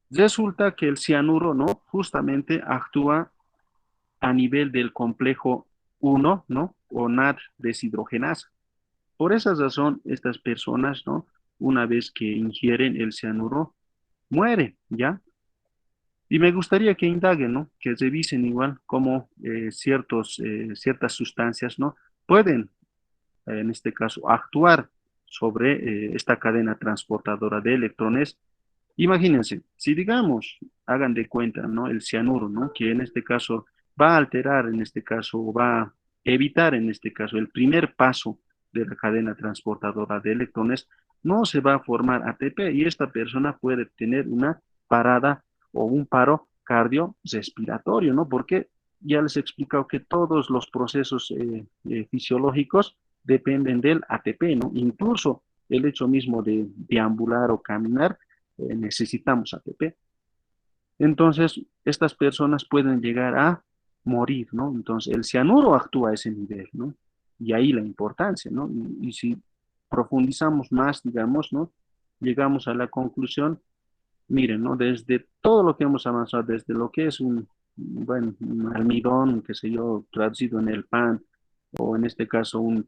Resulta que el cianuro, ¿no? Justamente actúa a nivel del complejo 1, ¿no? O NAD deshidrogenasa. Por esa razón, estas personas, ¿no? Una vez que ingieren el cianuro, mueren, ¿ya? Y me gustaría que indaguen, ¿no? Que revisen igual cómo ciertas sustancias, ¿no? Pueden, en este caso, actuar sobre esta cadena transportadora de electrones. Imagínense, si digamos, hagan de cuenta, ¿no? El cianuro, ¿no? Que en este caso va a alterar, en este caso, o va a evitar, en este caso, el primer paso de la cadena transportadora de electrones, no se va a formar ATP y esta persona puede tener una parada o un paro cardiorrespiratorio, ¿no? Porque ya les he explicado que todos los procesos fisiológicos dependen del ATP, ¿no? Incluso el hecho mismo de deambular o caminar necesitamos ATP. Entonces, estas personas pueden llegar a morir, ¿no? Entonces, el cianuro actúa a ese nivel, ¿no? Y ahí la importancia, ¿no? Y si profundizamos más, digamos, ¿no? Llegamos a la conclusión, miren, ¿no? Desde todo lo que hemos avanzado, desde lo que es bueno, un almidón, qué sé yo, traducido en el pan, o en este caso un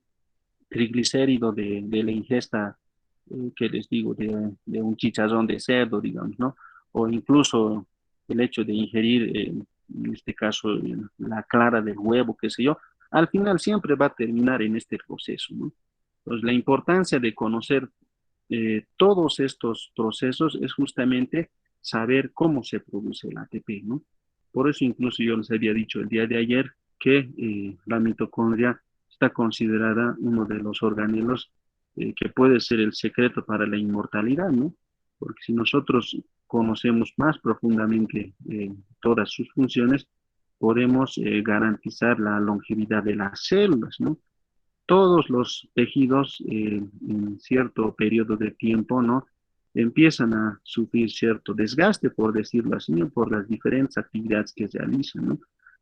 triglicérido de la ingesta, que les digo, de un chicharrón de cerdo, digamos, ¿no? O incluso el hecho de ingerir, en este caso, la clara del huevo, qué sé yo, al final siempre va a terminar en este proceso, ¿no? Entonces, la importancia de conocer todos estos procesos es justamente saber cómo se produce el ATP, ¿no? Por eso incluso yo les había dicho el día de ayer que la mitocondria está considerada uno de los organelos que puede ser el secreto para la inmortalidad, ¿no? Porque si nosotros conocemos más profundamente todas sus funciones, podemos garantizar la longevidad de las células, ¿no? Todos los tejidos en cierto periodo de tiempo, ¿no? Empiezan a sufrir cierto desgaste, por decirlo así, ¿no? Por las diferentes actividades que realizan, ¿no?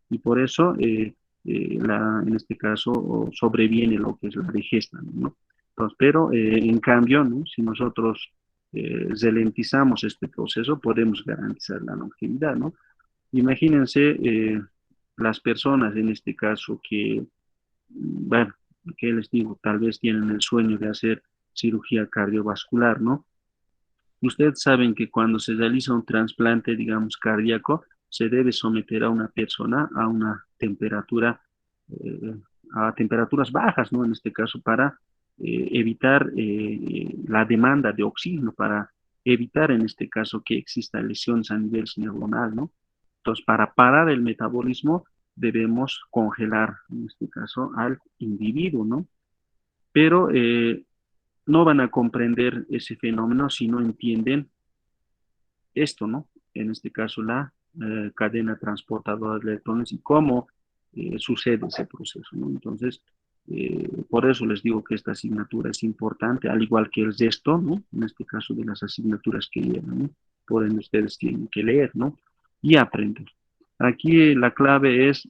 Y por eso, en este caso, sobreviene lo que es la vejez, ¿no? Entonces, pero, en cambio, ¿no? Si nosotros ralentizamos este proceso, podemos garantizar la longevidad, ¿no? Imagínense las personas, en este caso, que bueno, ¿qué les digo? Tal vez tienen el sueño de hacer cirugía cardiovascular, ¿no? Ustedes saben que cuando se realiza un trasplante, digamos, cardíaco, se debe someter a una persona a una temperatura, eh, a temperaturas bajas, ¿no? En este caso, para evitar la demanda de oxígeno, para evitar, en este caso, que exista lesiones a nivel neuronal, ¿no? Entonces, para parar el metabolismo, debemos congelar, en este caso, al individuo, ¿no? Pero no van a comprender ese fenómeno si no entienden esto, ¿no? En este caso, la cadena transportadora de electrones y cómo sucede ese proceso, ¿no? Entonces, por eso les digo que esta asignatura es importante, al igual que el resto, ¿no? En este caso de las asignaturas que llevan, ¿no? Por ende, ustedes tienen que leer, ¿no? Y aprender. Aquí la clave es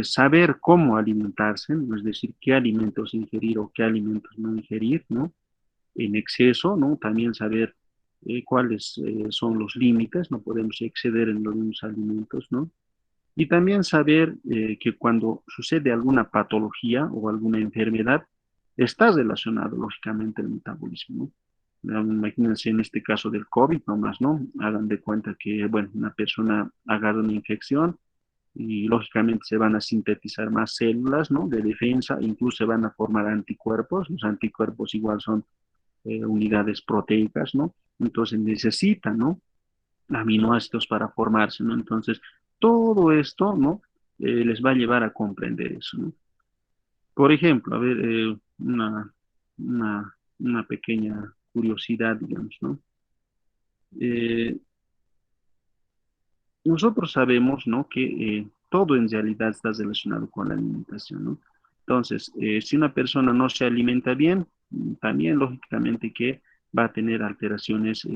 saber cómo alimentarse, ¿no? Es decir, qué alimentos ingerir o qué alimentos no ingerir, ¿no? En exceso, ¿no? También saber cuáles son los límites, no podemos exceder en los mismos alimentos, ¿no? Y también saber que cuando sucede alguna patología o alguna enfermedad, está relacionado lógicamente el metabolismo, ¿no? Imagínense en este caso del COVID nomás, ¿no? Hagan de cuenta que, bueno, una persona agarra una infección, y lógicamente se van a sintetizar más células, ¿no? De defensa, incluso se van a formar anticuerpos. Los anticuerpos igual son unidades proteicas, ¿no? Entonces necesitan, ¿no? Aminoácidos para formarse, ¿no? Entonces, todo esto, ¿no? Les va a llevar a comprender eso, ¿no? Por ejemplo, a ver, una pequeña curiosidad, digamos, ¿no? Eh, Nosotros sabemos, ¿no? Que todo en realidad está relacionado con la alimentación, ¿no? Entonces, si una persona no se alimenta bien, también lógicamente que va a tener alteraciones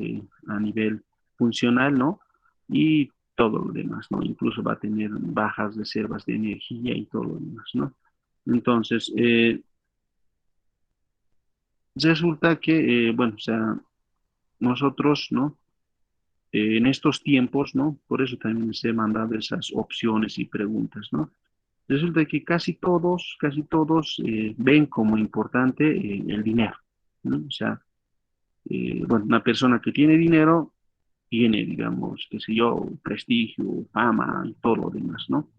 a nivel funcional, ¿no? Y todo lo demás, ¿no? Incluso va a tener bajas reservas de energía y todo lo demás, ¿no? Entonces, resulta que, bueno, o sea, nosotros, ¿no? En estos tiempos, ¿no? Por eso también les he mandado esas opciones y preguntas, ¿no? Resulta que casi todos ven como importante el dinero, ¿no? O sea, bueno, una persona que tiene dinero tiene, digamos, qué sé yo, prestigio, fama y todo lo demás, ¿no?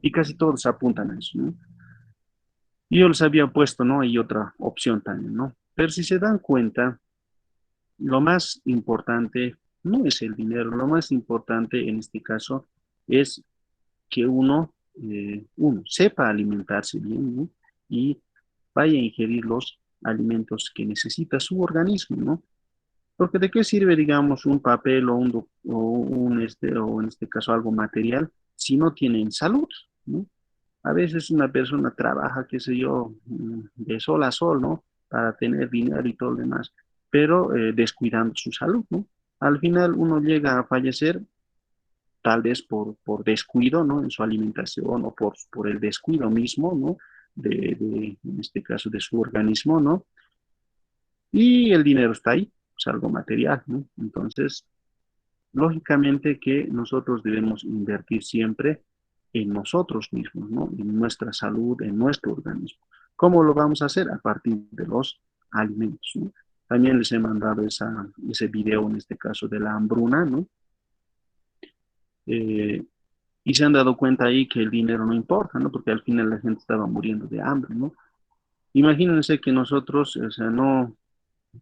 Y casi todos apuntan a eso, ¿no? Y yo les había puesto, ¿no? Hay otra opción también, ¿no? Pero si se dan cuenta, lo más importante no es el dinero, lo más importante en este caso es que uno sepa alimentarse bien, ¿no? Y vaya a ingerir los alimentos que necesita su organismo, ¿no? Porque de qué sirve, digamos, un papel o en este caso algo material si no tienen salud, ¿no? A veces una persona trabaja, qué sé yo, de sol a sol, ¿no? Para tener dinero y todo lo demás, pero descuidando su salud, ¿no? Al final uno llega a fallecer tal vez por descuido, ¿no? En su alimentación o por el descuido mismo, ¿no? En este caso, de su organismo, ¿no? Y el dinero está ahí, es algo material, ¿no? Entonces, lógicamente que nosotros debemos invertir siempre en nosotros mismos, ¿no? En nuestra salud, en nuestro organismo. ¿Cómo lo vamos a hacer? A partir de los alimentos, ¿no? También les he mandado ese video, en este caso, de la hambruna, ¿no? Eh, y se han dado cuenta ahí que el dinero no importa, ¿no? Porque al final la gente estaba muriendo de hambre, ¿no? Imagínense que nosotros, o sea, no,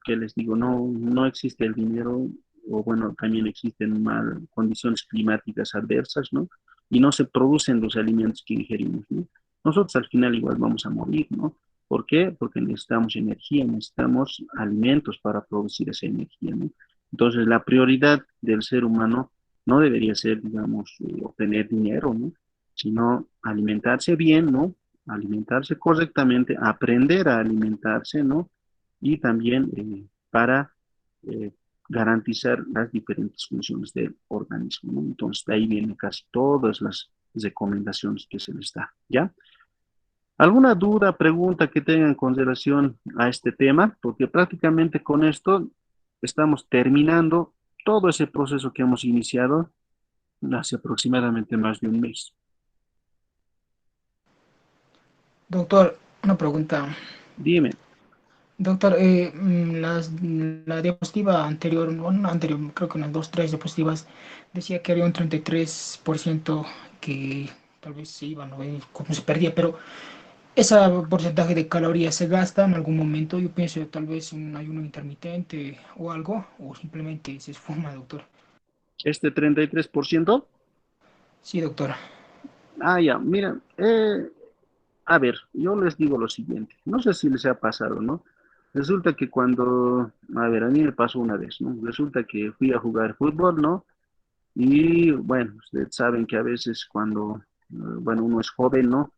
que les digo, no existe el dinero, o bueno, también existen condiciones climáticas adversas, ¿no? Y no se producen los alimentos que ingerimos, ¿no? Nosotros al final igual vamos a morir, ¿no? ¿Por qué? Porque necesitamos energía, necesitamos alimentos para producir esa energía, ¿no? Entonces, la prioridad del ser humano no debería ser, digamos, obtener dinero, ¿no? Sino alimentarse bien, ¿no? Alimentarse correctamente, aprender a alimentarse, ¿no? Y también para eh, garantizar las diferentes funciones del organismo, ¿no? Entonces, de ahí vienen casi todas las recomendaciones que se les da, ¿ya? ¿Alguna duda, pregunta que tengan con relación a este tema? Porque prácticamente con esto estamos terminando todo ese proceso que hemos iniciado hace aproximadamente más de un mes. Doctor, una pregunta. Dime. Doctor, la diapositiva anterior, bueno, no anterior, creo que unas dos, tres diapositivas, decía que había un 33% que tal vez se iba, ¿no? Como se perdía, pero ese porcentaje de calorías se gasta en algún momento. Yo pienso tal vez un ayuno intermitente o algo, o simplemente se esfuma, doctor. Este 33%. Sí, doctora. Ya, mira, a ver, yo les digo lo siguiente, no sé si les ha pasado, ¿no? Resulta que cuando, a ver, a mí me pasó una vez, ¿no? Resulta que fui a jugar fútbol, ¿no? Y bueno, ustedes saben que a veces cuando, bueno, uno es joven, ¿no?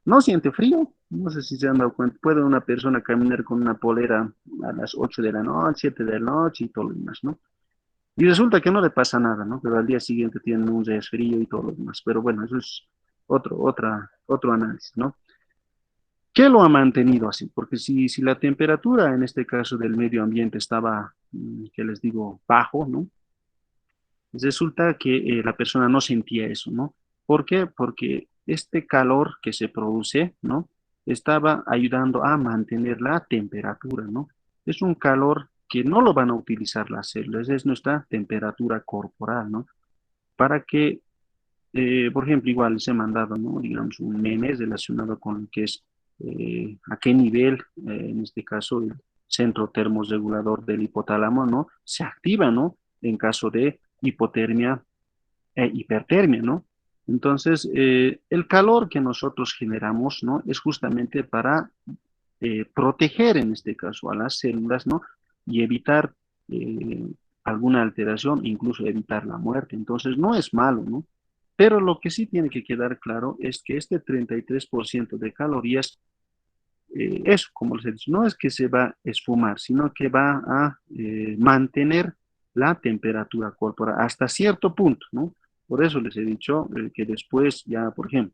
No siente frío, no sé si se han dado cuenta, puede una persona caminar con una polera a las 8 de la noche, 7 de la noche y todo lo demás, ¿no? Y resulta que no le pasa nada, ¿no? Pero al día siguiente tienen un resfrío y todo lo demás. Pero bueno, eso es otro análisis, ¿no? ¿Qué lo ha mantenido así? Porque si la temperatura, en este caso del medio ambiente, estaba, que les digo, bajo, ¿no? Resulta que la persona no sentía eso, ¿no? ¿Por qué? Porque este calor que se produce, ¿no? Estaba ayudando a mantener la temperatura, ¿no? Es un calor que no lo van a utilizar las células, es nuestra temperatura corporal, ¿no? Para que, por ejemplo, igual les he mandado, ¿no? Digamos, un meme relacionado con lo que es a qué nivel, en este caso, el centro termorregulador del hipotálamo, ¿no? Se activa, ¿no? En caso de hipotermia e hipertermia, ¿no? Entonces, el calor que nosotros generamos, ¿no? Es justamente para proteger, en este caso, a las células, ¿no? Y evitar eh, alguna alteración, incluso evitar la muerte. Entonces, no es malo, ¿no? Pero lo que sí tiene que quedar claro es que este 33% de calorías, eso, como les he dicho, no es que se va a esfumar, sino que va a mantener la temperatura corporal hasta cierto punto, ¿no? Por eso les he dicho que después ya, por ejemplo,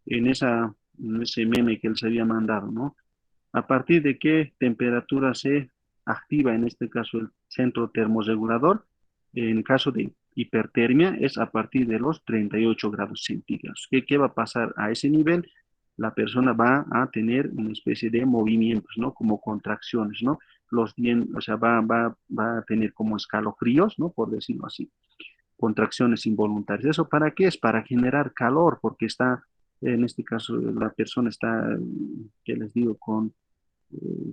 en ese meme que les había mandado, ¿no? A partir de qué temperatura se activa, en este caso, el centro termorregulador. En caso de hipertermia, es a partir de los 38 grados centígrados. ¿Qué va a pasar a ese nivel? La persona va a tener una especie de movimientos, ¿no? Como contracciones, ¿no? Los dientes, o sea, va a tener como escalofríos, ¿no? Por decirlo así, contracciones involuntarias. ¿Eso para qué es? Para generar calor, porque está, en este caso, la persona está, que les digo, con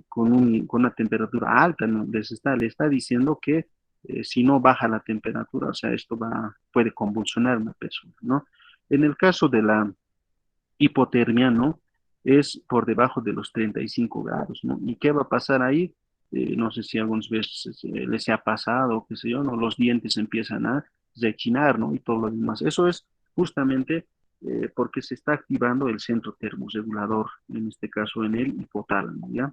una temperatura alta, ¿no? Le está diciendo que si no baja la temperatura, o sea, puede convulsionar a una persona, ¿no? En el caso de la hipotermia, ¿no? Es por debajo de los 35 grados, ¿no? ¿Y qué va a pasar ahí? No sé si algunas veces les ha pasado, qué sé yo, ¿no? Los dientes empiezan a rechinar, ¿no? Y todo lo demás. Eso es justamente porque se está activando el centro termorregulador, en este caso en el hipotálamo, ¿ya?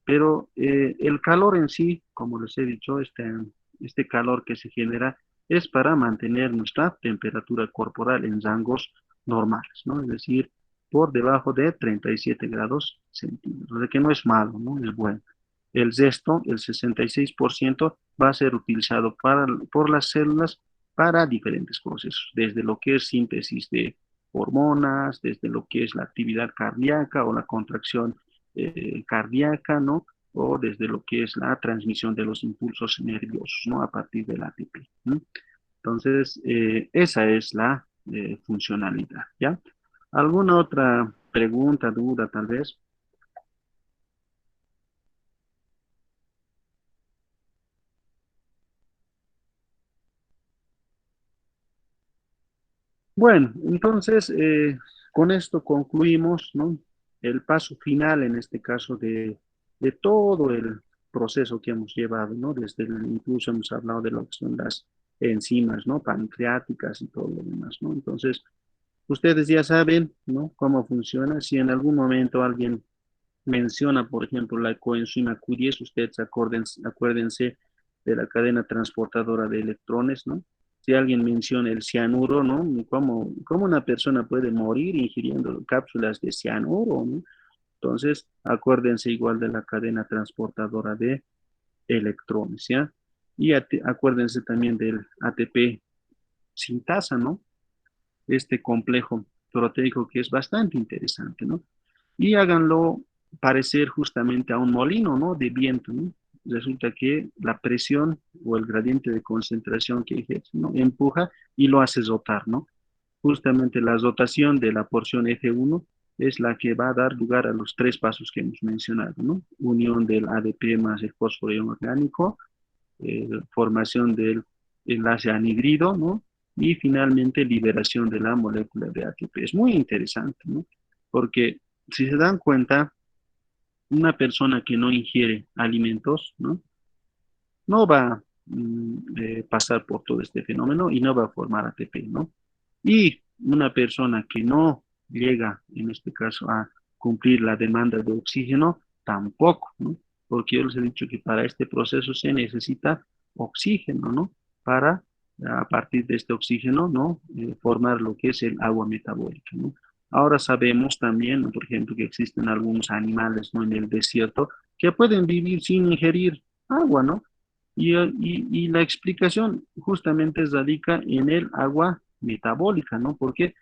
Pero el calor en sí, como les he dicho, este calor que se genera es para mantener nuestra temperatura corporal en rangos normales, ¿no? Es decir, por debajo de 37 grados centígrados, de que no es malo, ¿no? Es bueno. El resto, el 66%, va a ser utilizado por las células para diferentes procesos, desde lo que es síntesis de hormonas, desde lo que es la actividad cardíaca o la contracción cardíaca, ¿no? O desde lo que es la transmisión de los impulsos nerviosos, ¿no? A partir del ATP, ¿no? Entonces, esa es la funcionalidad, ¿ya? ¿Alguna otra pregunta, duda, tal vez? Bueno, entonces, con esto concluimos, ¿no? El paso final, en este caso, de todo el proceso que hemos llevado, ¿no? Incluso hemos hablado de lo que son las enzimas, ¿no? Pancreáticas y todo lo demás, ¿no? Entonces, ustedes ya saben, ¿no? Cómo funciona. Si en algún momento alguien menciona, por ejemplo, la coenzima Q10, ustedes acuérdense de la cadena transportadora de electrones, ¿no? Si alguien menciona el cianuro, ¿no? ¿Cómo una persona puede morir ingiriendo cápsulas de cianuro, ¿no? Entonces, acuérdense igual de la cadena transportadora de electrones, ¿ya? Y acuérdense también del ATP sintasa, ¿no? Este complejo proteico que es bastante interesante, ¿no? Y háganlo parecer justamente a un molino, ¿no? De viento, ¿no? Resulta que la presión o el gradiente de concentración que ejerce, ¿no? Empuja y lo hace rotar, ¿no? Justamente la rotación de la porción F1 es la que va a dar lugar a los tres pasos que hemos mencionado, ¿no? Unión del ADP más el fósforo inorgánico, formación del enlace anhidrido, ¿no? Y finalmente liberación de la molécula de ATP. Es muy interesante, ¿no? Porque si se dan cuenta, una persona que no ingiere alimentos, ¿no? No va a pasar por todo este fenómeno y no va a formar ATP, ¿no? Y una persona que no llega, en este caso, a cumplir la demanda de oxígeno, tampoco, ¿no? Porque yo les he dicho que para este proceso se necesita oxígeno, ¿no? Para, a partir de este oxígeno, ¿no? Formar lo que es el agua metabólica, ¿no? Ahora sabemos también, ¿no? Por ejemplo, que existen algunos animales, ¿no? En el desierto que pueden vivir sin ingerir agua, ¿no? Y la explicación justamente radica en el agua metabólica, ¿no? Porque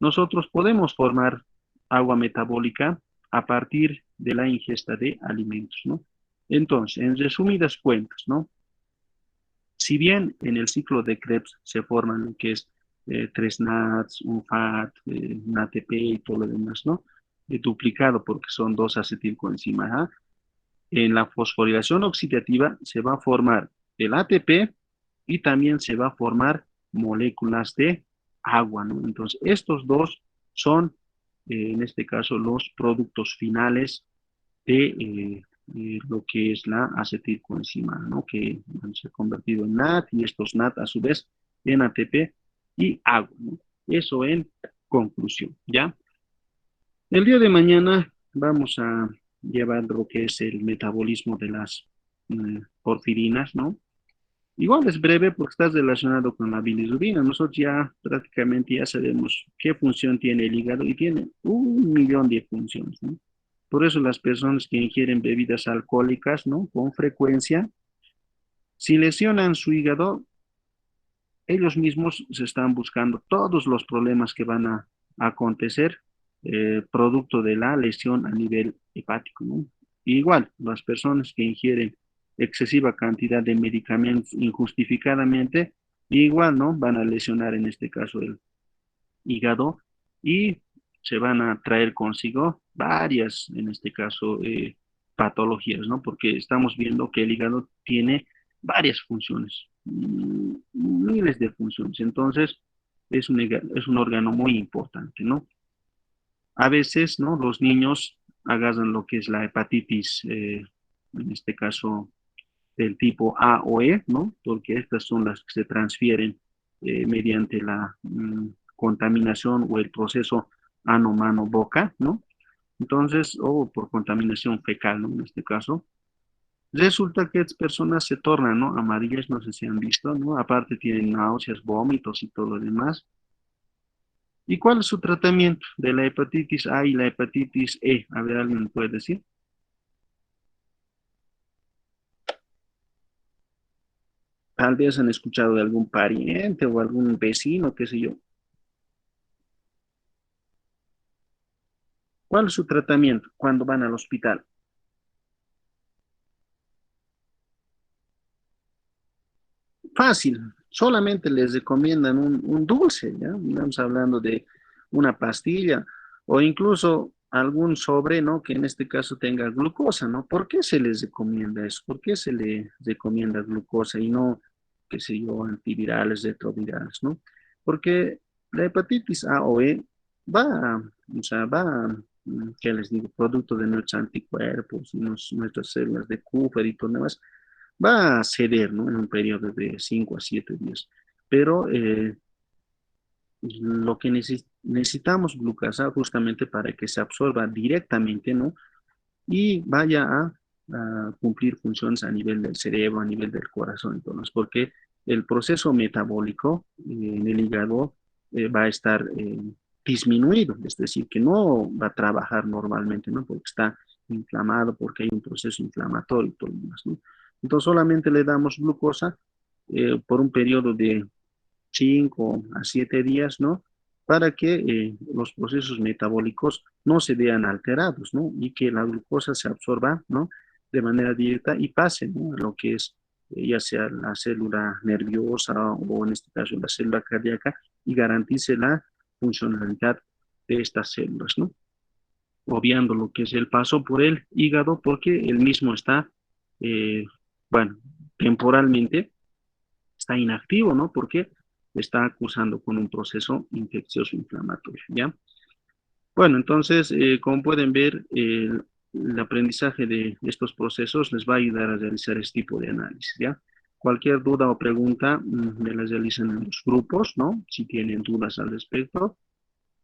nosotros podemos formar agua metabólica a partir de la ingesta de alimentos, ¿no? Entonces, en resumidas cuentas, ¿no? Si bien en el ciclo de Krebs se forman lo que es 3 NADs, un FAT, un ATP y todo lo demás, ¿no? Duplicado porque son dos acetilcoenzimas A. En la fosforilación oxidativa se va a formar el ATP y también se va a formar moléculas de agua, ¿no? Entonces, estos dos son, en este caso, los productos finales de lo que es la acetilcoenzima, ¿no? Que se ha convertido en NAT y estos NAT a su vez en ATP y agua, ¿no? Eso en conclusión, ¿ya? El día de mañana vamos a llevar lo que es el metabolismo de las porfirinas, ¿no? Igual es breve porque está relacionado con la bilirrubina. Nosotros ya prácticamente ya sabemos qué función tiene el hígado y tiene 1 millón de funciones, ¿no? Por eso las personas que ingieren bebidas alcohólicas, ¿no? Con frecuencia, si lesionan su hígado, ellos mismos se están buscando todos los problemas que van a acontecer producto de la lesión a nivel hepático, ¿no? Igual, las personas que ingieren excesiva cantidad de medicamentos injustificadamente, igual, ¿no? Van a lesionar en este caso el hígado y se van a traer consigo varias, en este caso, patologías, ¿no? Porque estamos viendo que el hígado tiene varias funciones, miles de funciones. Entonces, es un órgano muy importante, ¿no? A veces, ¿no? Los niños agarran lo que es la hepatitis, en este caso, del tipo A o E, ¿no? Porque estas son las que se transfieren mediante la contaminación o el proceso ano-mano-boca, ¿no? Entonces, o por contaminación fecal, ¿no? En este caso. Resulta que estas personas se tornan, ¿no? Amarillas, no sé si han visto, ¿no? Aparte tienen náuseas, vómitos y todo lo demás. ¿Y cuál es su tratamiento de la hepatitis A y la hepatitis E? A ver, ¿alguien me puede decir? Tal vez han escuchado de algún pariente o algún vecino, qué sé yo. ¿Cuál es su tratamiento cuando van al hospital? Fácil, solamente les recomiendan un dulce, ¿ya? Estamos hablando de una pastilla o incluso algún sobre, ¿no? Que en este caso tenga glucosa, ¿no? ¿Por qué se les recomienda eso? ¿Por qué se le recomienda glucosa y no, qué sé yo, antivirales, retrovirales, ¿no? Porque La hepatitis A o E va, o sea, va, ¿qué les digo? Producto de nuestros anticuerpos, nuestras células de Kupffer y todo lo demás, va a ceder, ¿no? En un periodo de 5 a 7 días. Pero lo que necesitamos glucasa justamente para que se absorba directamente, ¿no? Y vaya a cumplir funciones a nivel del cerebro, a nivel del corazón, entonces, porque el proceso metabólico en el hígado va a estar disminuido, es decir, que no va a trabajar normalmente, ¿no? Porque está inflamado, porque hay un proceso inflamatorio y todo lo demás, ¿no? Entonces solamente le damos glucosa por un periodo de 5 a 7 días, ¿no? Para que los procesos metabólicos no se vean alterados, ¿no? Y que la glucosa se absorba, ¿no? De manera directa y pase, ¿no? A lo que es ya sea la célula nerviosa o en este caso la célula cardíaca y garantice la funcionalidad de estas células, ¿no? Obviando lo que es el paso por el hígado porque el mismo está, eh, bueno, temporalmente está inactivo, ¿no? Porque está acusando con un proceso infeccioso inflamatorio, ¿ya? Bueno, entonces, como pueden ver, el aprendizaje de estos procesos les va a ayudar a realizar este tipo de análisis, ¿ya? Cualquier duda o pregunta me las realizan en los grupos, ¿no? Si tienen dudas al respecto,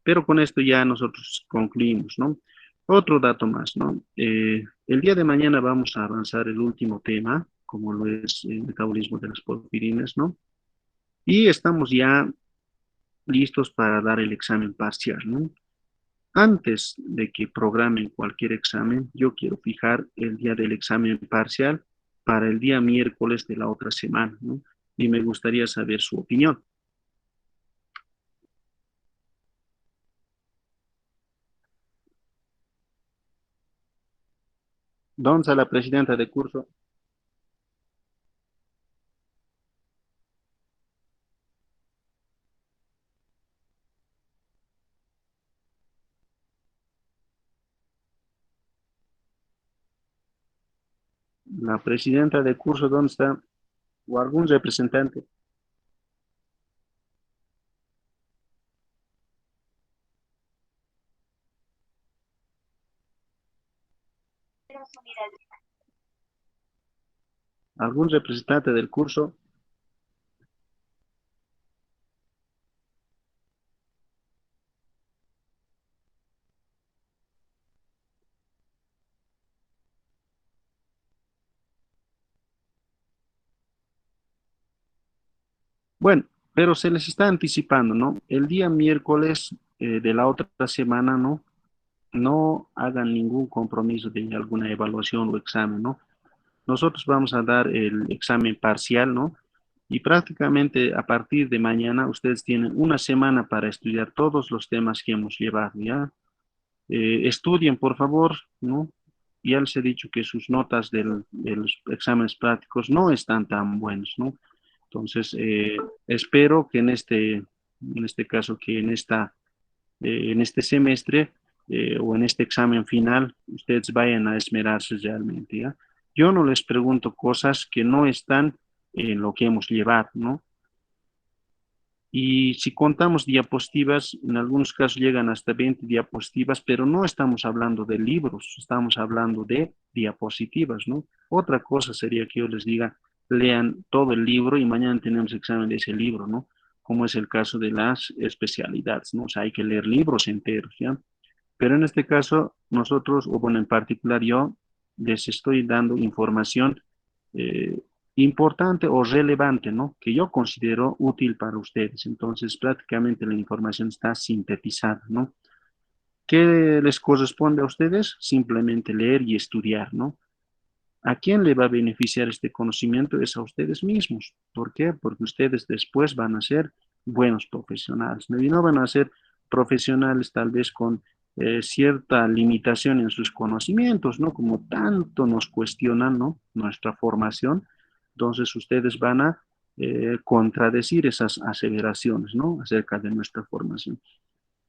pero con esto ya nosotros concluimos, ¿no? Otro dato más, ¿no? El día de mañana vamos a avanzar el último tema, como lo es el metabolismo de las porfirinas, ¿no? Y estamos ya listos para dar el examen parcial, ¿no? Antes de que programen cualquier examen, yo quiero fijar el día del examen parcial para el día miércoles de la otra semana, ¿no? Y me gustaría saber su opinión. Donza, la presidenta de curso. La presidenta de curso, ¿dónde está? O algún representante. Algún representante del curso. Bueno, pero se les está anticipando, ¿no? El día miércoles de la otra semana, ¿no? No hagan ningún compromiso de alguna evaluación o examen, ¿no? Nosotros vamos a dar el examen parcial, ¿no? Y prácticamente a partir de mañana ustedes tienen una semana para estudiar todos los temas que hemos llevado, ¿ya? Estudien, por favor, ¿no? Ya les he dicho que sus notas de los exámenes prácticos no están tan buenos, ¿no? Entonces, espero que en este caso, que en este semestre o en este examen final, ustedes vayan a esmerarse realmente, ¿ya? Yo no les pregunto cosas que no están en lo que hemos llevado, ¿no? Y si contamos diapositivas, en algunos casos llegan hasta 20 diapositivas, pero no estamos hablando de libros, estamos hablando de diapositivas, ¿no? Otra cosa sería que yo les diga, lean todo el libro y mañana tenemos examen de ese libro, ¿no? Como es el caso de las especialidades, ¿no? O sea, hay que leer libros enteros, ¿ya? Pero en este caso, nosotros, o bueno, en particular yo, les estoy dando información eh, importante o relevante, ¿no? Que yo considero útil para ustedes. Entonces, prácticamente la información está sintetizada, ¿no? ¿Qué les corresponde a ustedes? Simplemente leer y estudiar, ¿no? ¿A quién le va a beneficiar este conocimiento? Es a ustedes mismos. ¿Por qué? Porque ustedes después van a ser buenos profesionales, ¿no? Y no van a ser profesionales tal vez con cierta limitación en sus conocimientos, ¿no? Como tanto nos cuestionan, ¿no? Nuestra formación. Entonces ustedes van a contradecir esas aseveraciones, ¿no? Acerca de nuestra formación.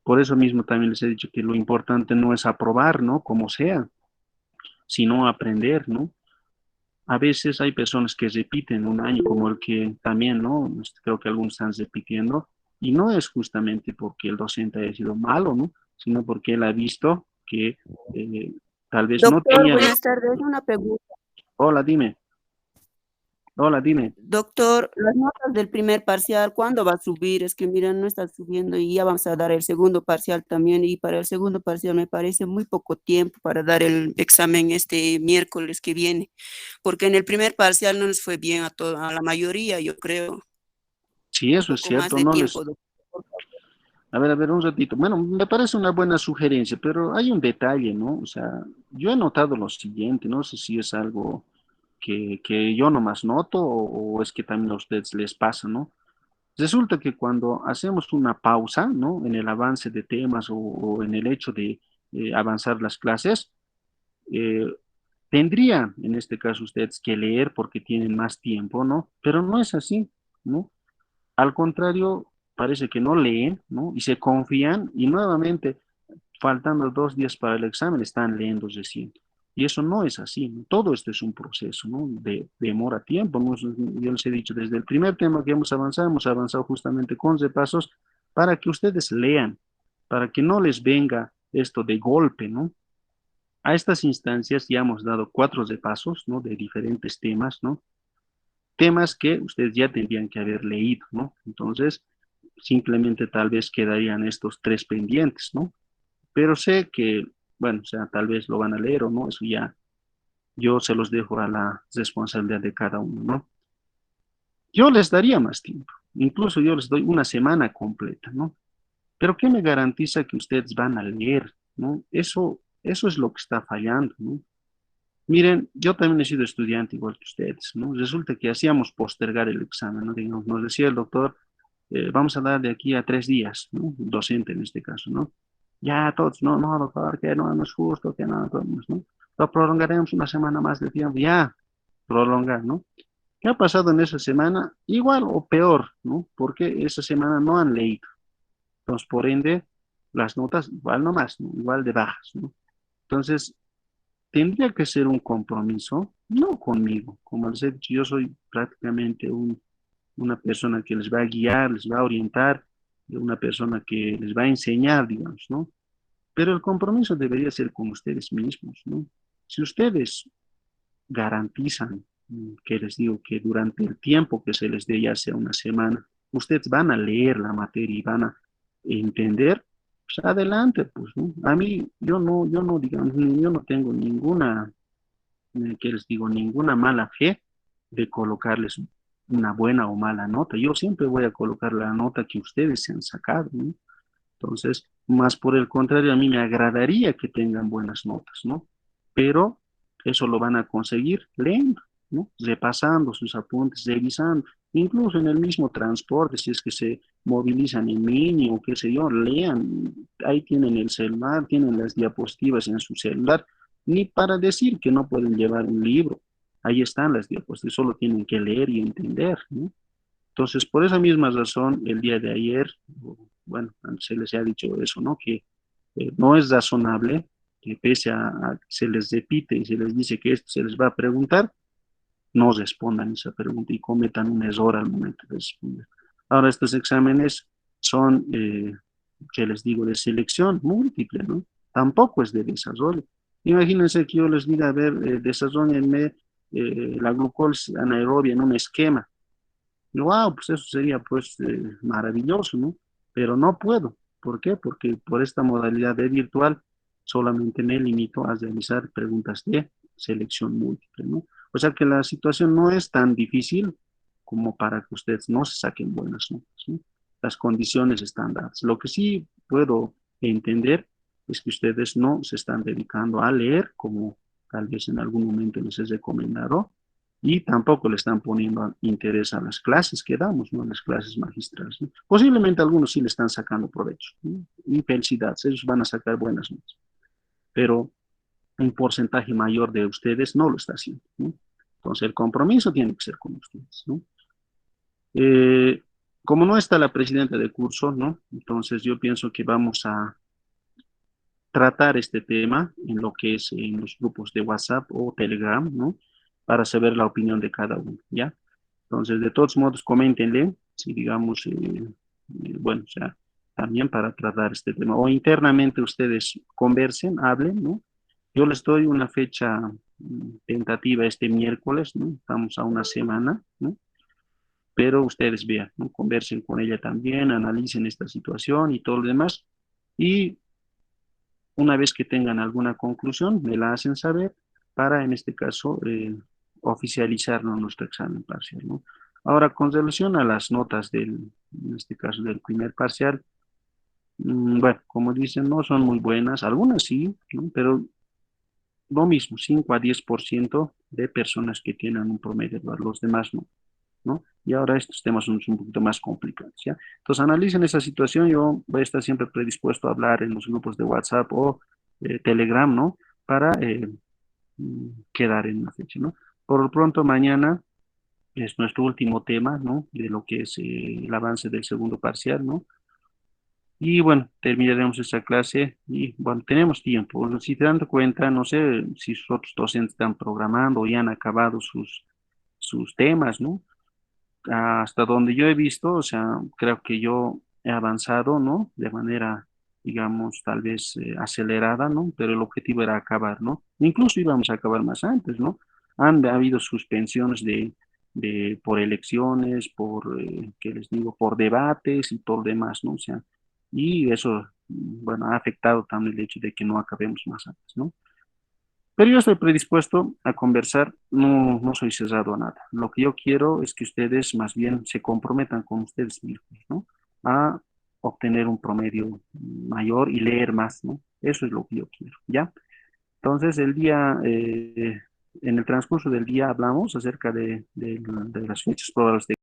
Por eso mismo también les he dicho que lo importante no es aprobar, ¿no? Como sea, sino aprender, ¿no? A veces hay personas que repiten un año, como el que también, ¿no? Creo que algunos están repitiendo, Y no es justamente porque el docente haya sido malo, ¿no? Sino porque él ha visto que tal vez no Doctor, tenía... buenas tardes. Una pregunta. Hola, dime. Hola, dime. Doctor, las notas del primer parcial, ¿cuándo va a subir? Es que mira, no está subiendo y ya vamos a dar el segundo parcial también. Y para el segundo parcial me parece muy poco tiempo para dar el examen este miércoles que viene, porque en el primer parcial no les fue bien a la mayoría, yo creo. Sí, Un eso es poco más cierto, de no tiempo, les... doctor. A ver, un ratito. Bueno, me parece una buena sugerencia, pero hay un detalle, ¿no? O sea, yo he notado lo siguiente, no sé si es algo que yo nomás noto o es que también a ustedes les pasa, ¿no? Resulta que cuando hacemos una pausa, ¿no? En el avance de temas o en el hecho de avanzar las clases, eh, tendrían, en este caso, ustedes que leer porque tienen más tiempo, ¿no? Pero no es así, ¿no? Al contrario, parece que no leen, ¿no? Y se confían y nuevamente, faltando 2 días para el examen, están leyendo recién. Y eso no es así, ¿no? Todo esto es un proceso, ¿no? Demora tiempo, ¿no? Yo les he dicho, desde el primer tema que hemos avanzado justamente con repasos para que ustedes lean, para que no les venga esto de golpe, ¿no? A estas instancias ya hemos dado 4 repasos, ¿no? De diferentes temas, ¿no? Temas que ustedes ya tendrían que haber leído, ¿no? Entonces, simplemente tal vez quedarían estos 3 pendientes, ¿no? Pero sé que, bueno, o sea, tal vez lo van a leer o no, eso ya yo se los dejo a la responsabilidad de cada uno, ¿no? Yo les daría más tiempo, incluso yo les doy una semana completa, ¿no? Pero ¿qué me garantiza que ustedes van a leer, ¿no? Eso es lo que está fallando, ¿no? Miren, yo también he sido estudiante igual que ustedes, ¿no? Resulta que hacíamos postergar el examen, ¿no? Digamos, nos decía el doctor, vamos a dar de aquí a 3 días, ¿no? Docente en este caso, ¿no? Ya todos, no, no, doctor, que no es justo, que no, todos, ¿no? Lo prolongaremos una semana más de tiempo, ya, prolongar, ¿no? ¿Qué ha pasado en esa semana? Igual o peor, ¿no? Porque esa semana no han leído. Entonces, por ende, las notas igual no más, ¿no? Igual de bajas, ¿no? Entonces, tendría que ser un compromiso, no conmigo, como les he dicho, yo soy prácticamente una persona que les va a guiar, les va a orientar, una persona que les va a enseñar, digamos, ¿no? Pero el compromiso debería ser con ustedes mismos, ¿no? Si ustedes garantizan, que les digo, que durante el tiempo que se les dé, ya sea una semana, ustedes van a leer la materia y van a entender, pues adelante, pues, ¿no? A mí, yo no, digamos, yo no tengo ninguna, que les digo, ninguna mala fe de colocarles una buena o mala nota. Yo siempre voy a colocar la nota que ustedes se han sacado, ¿no? Entonces, más por el contrario, a mí me agradaría que tengan buenas notas, ¿no? Pero eso lo van a conseguir leyendo, ¿no? Repasando sus apuntes, revisando, incluso en el mismo transporte, si es que se movilizan en mini o qué sé yo, lean, ahí tienen el celular, tienen las diapositivas en su celular, ni para decir que no pueden llevar un libro, ahí están las diapositivas, solo tienen que leer y entender, ¿no? Entonces, por esa misma razón, el día de ayer, bueno, se les ha dicho eso, ¿no? Que no es razonable que pese a que se les repite y se les dice que esto se les va a preguntar, no respondan esa pregunta y cometan un error al momento de responder. Ahora, estos exámenes son, que les digo, de selección múltiple, ¿no? Tampoco es de desarrollo. Imagínense que yo les diga, a ver, desarrollenme la glucólisis anaerobia en un esquema. Wow, pues eso sería pues maravilloso, ¿no? Pero no puedo. ¿Por qué? Porque por esta modalidad de virtual solamente me limito a realizar preguntas de selección múltiple, ¿no? O sea que la situación no es tan difícil como para que ustedes no se saquen buenas notas, ¿no? Las condiciones están dadas. Lo que sí puedo entender es que ustedes no se están dedicando a leer como tal vez en algún momento les he recomendado y tampoco le están poniendo interés a las clases que damos, ¿no? Las clases magistrales, ¿no? Posiblemente algunos sí le están sacando provecho, ¿no? Y felicidades, ellos van a sacar buenas notas, pero un porcentaje mayor de ustedes no lo está haciendo, ¿no? Entonces el compromiso tiene que ser con ustedes, ¿no? Eh, como no está la presidenta de curso, ¿no? Entonces yo pienso que vamos a tratar este tema en lo que es en los grupos de WhatsApp o Telegram, ¿no? Para saber la opinión de cada uno, ¿ya? Entonces, de todos modos, coméntenle si, digamos, bueno, o sea, también para tratar este tema. O internamente ustedes conversen, hablen, ¿no? Yo les doy una fecha tentativa este miércoles, ¿no? Estamos a una semana, ¿no? Pero ustedes vean, ¿no? Conversen con ella también, analicen esta situación y todo lo demás. Y una vez que tengan alguna conclusión, me la hacen saber para, en este caso, oficializar, ¿no?, nuestro examen parcial, ¿no? Ahora, con relación a las notas en este caso, del primer parcial, bueno, como dicen, no son muy buenas, algunas sí, ¿no? Pero lo mismo, 5 a 10% de personas que tienen un promedio, los demás no, ¿no? Y ahora estos temas son un poquito más complicados, ¿ya? Entonces, analicen esa situación. Yo voy a estar siempre predispuesto a hablar en los grupos de WhatsApp o Telegram, ¿no? Para quedar en una fecha, ¿no? Por lo pronto, mañana es nuestro último tema, ¿no? De lo que es el avance del segundo parcial, ¿no? Y bueno, terminaremos esta clase y bueno, tenemos tiempo. Si te dan cuenta, no sé si sus otros docentes están programando o ya han acabado sus temas, ¿no? Hasta donde yo he visto, o sea, creo que yo he avanzado, ¿no? De manera, digamos, tal vez acelerada, ¿no? Pero el objetivo era acabar, ¿no? Incluso íbamos a acabar más antes, ¿no? Han habido suspensiones por elecciones, ¿qué les digo? Por debates y todo lo demás, ¿no? O sea, y eso, bueno, ha afectado también el hecho de que no acabemos más antes, ¿no? Pero yo estoy predispuesto a conversar, no, no soy cerrado a nada. Lo que yo quiero es que ustedes más bien se comprometan con ustedes mismos, ¿no? A obtener un promedio mayor y leer más, ¿no? Eso es lo que yo quiero, ¿ya? Entonces, en el transcurso del día hablamos acerca de las fechas probables de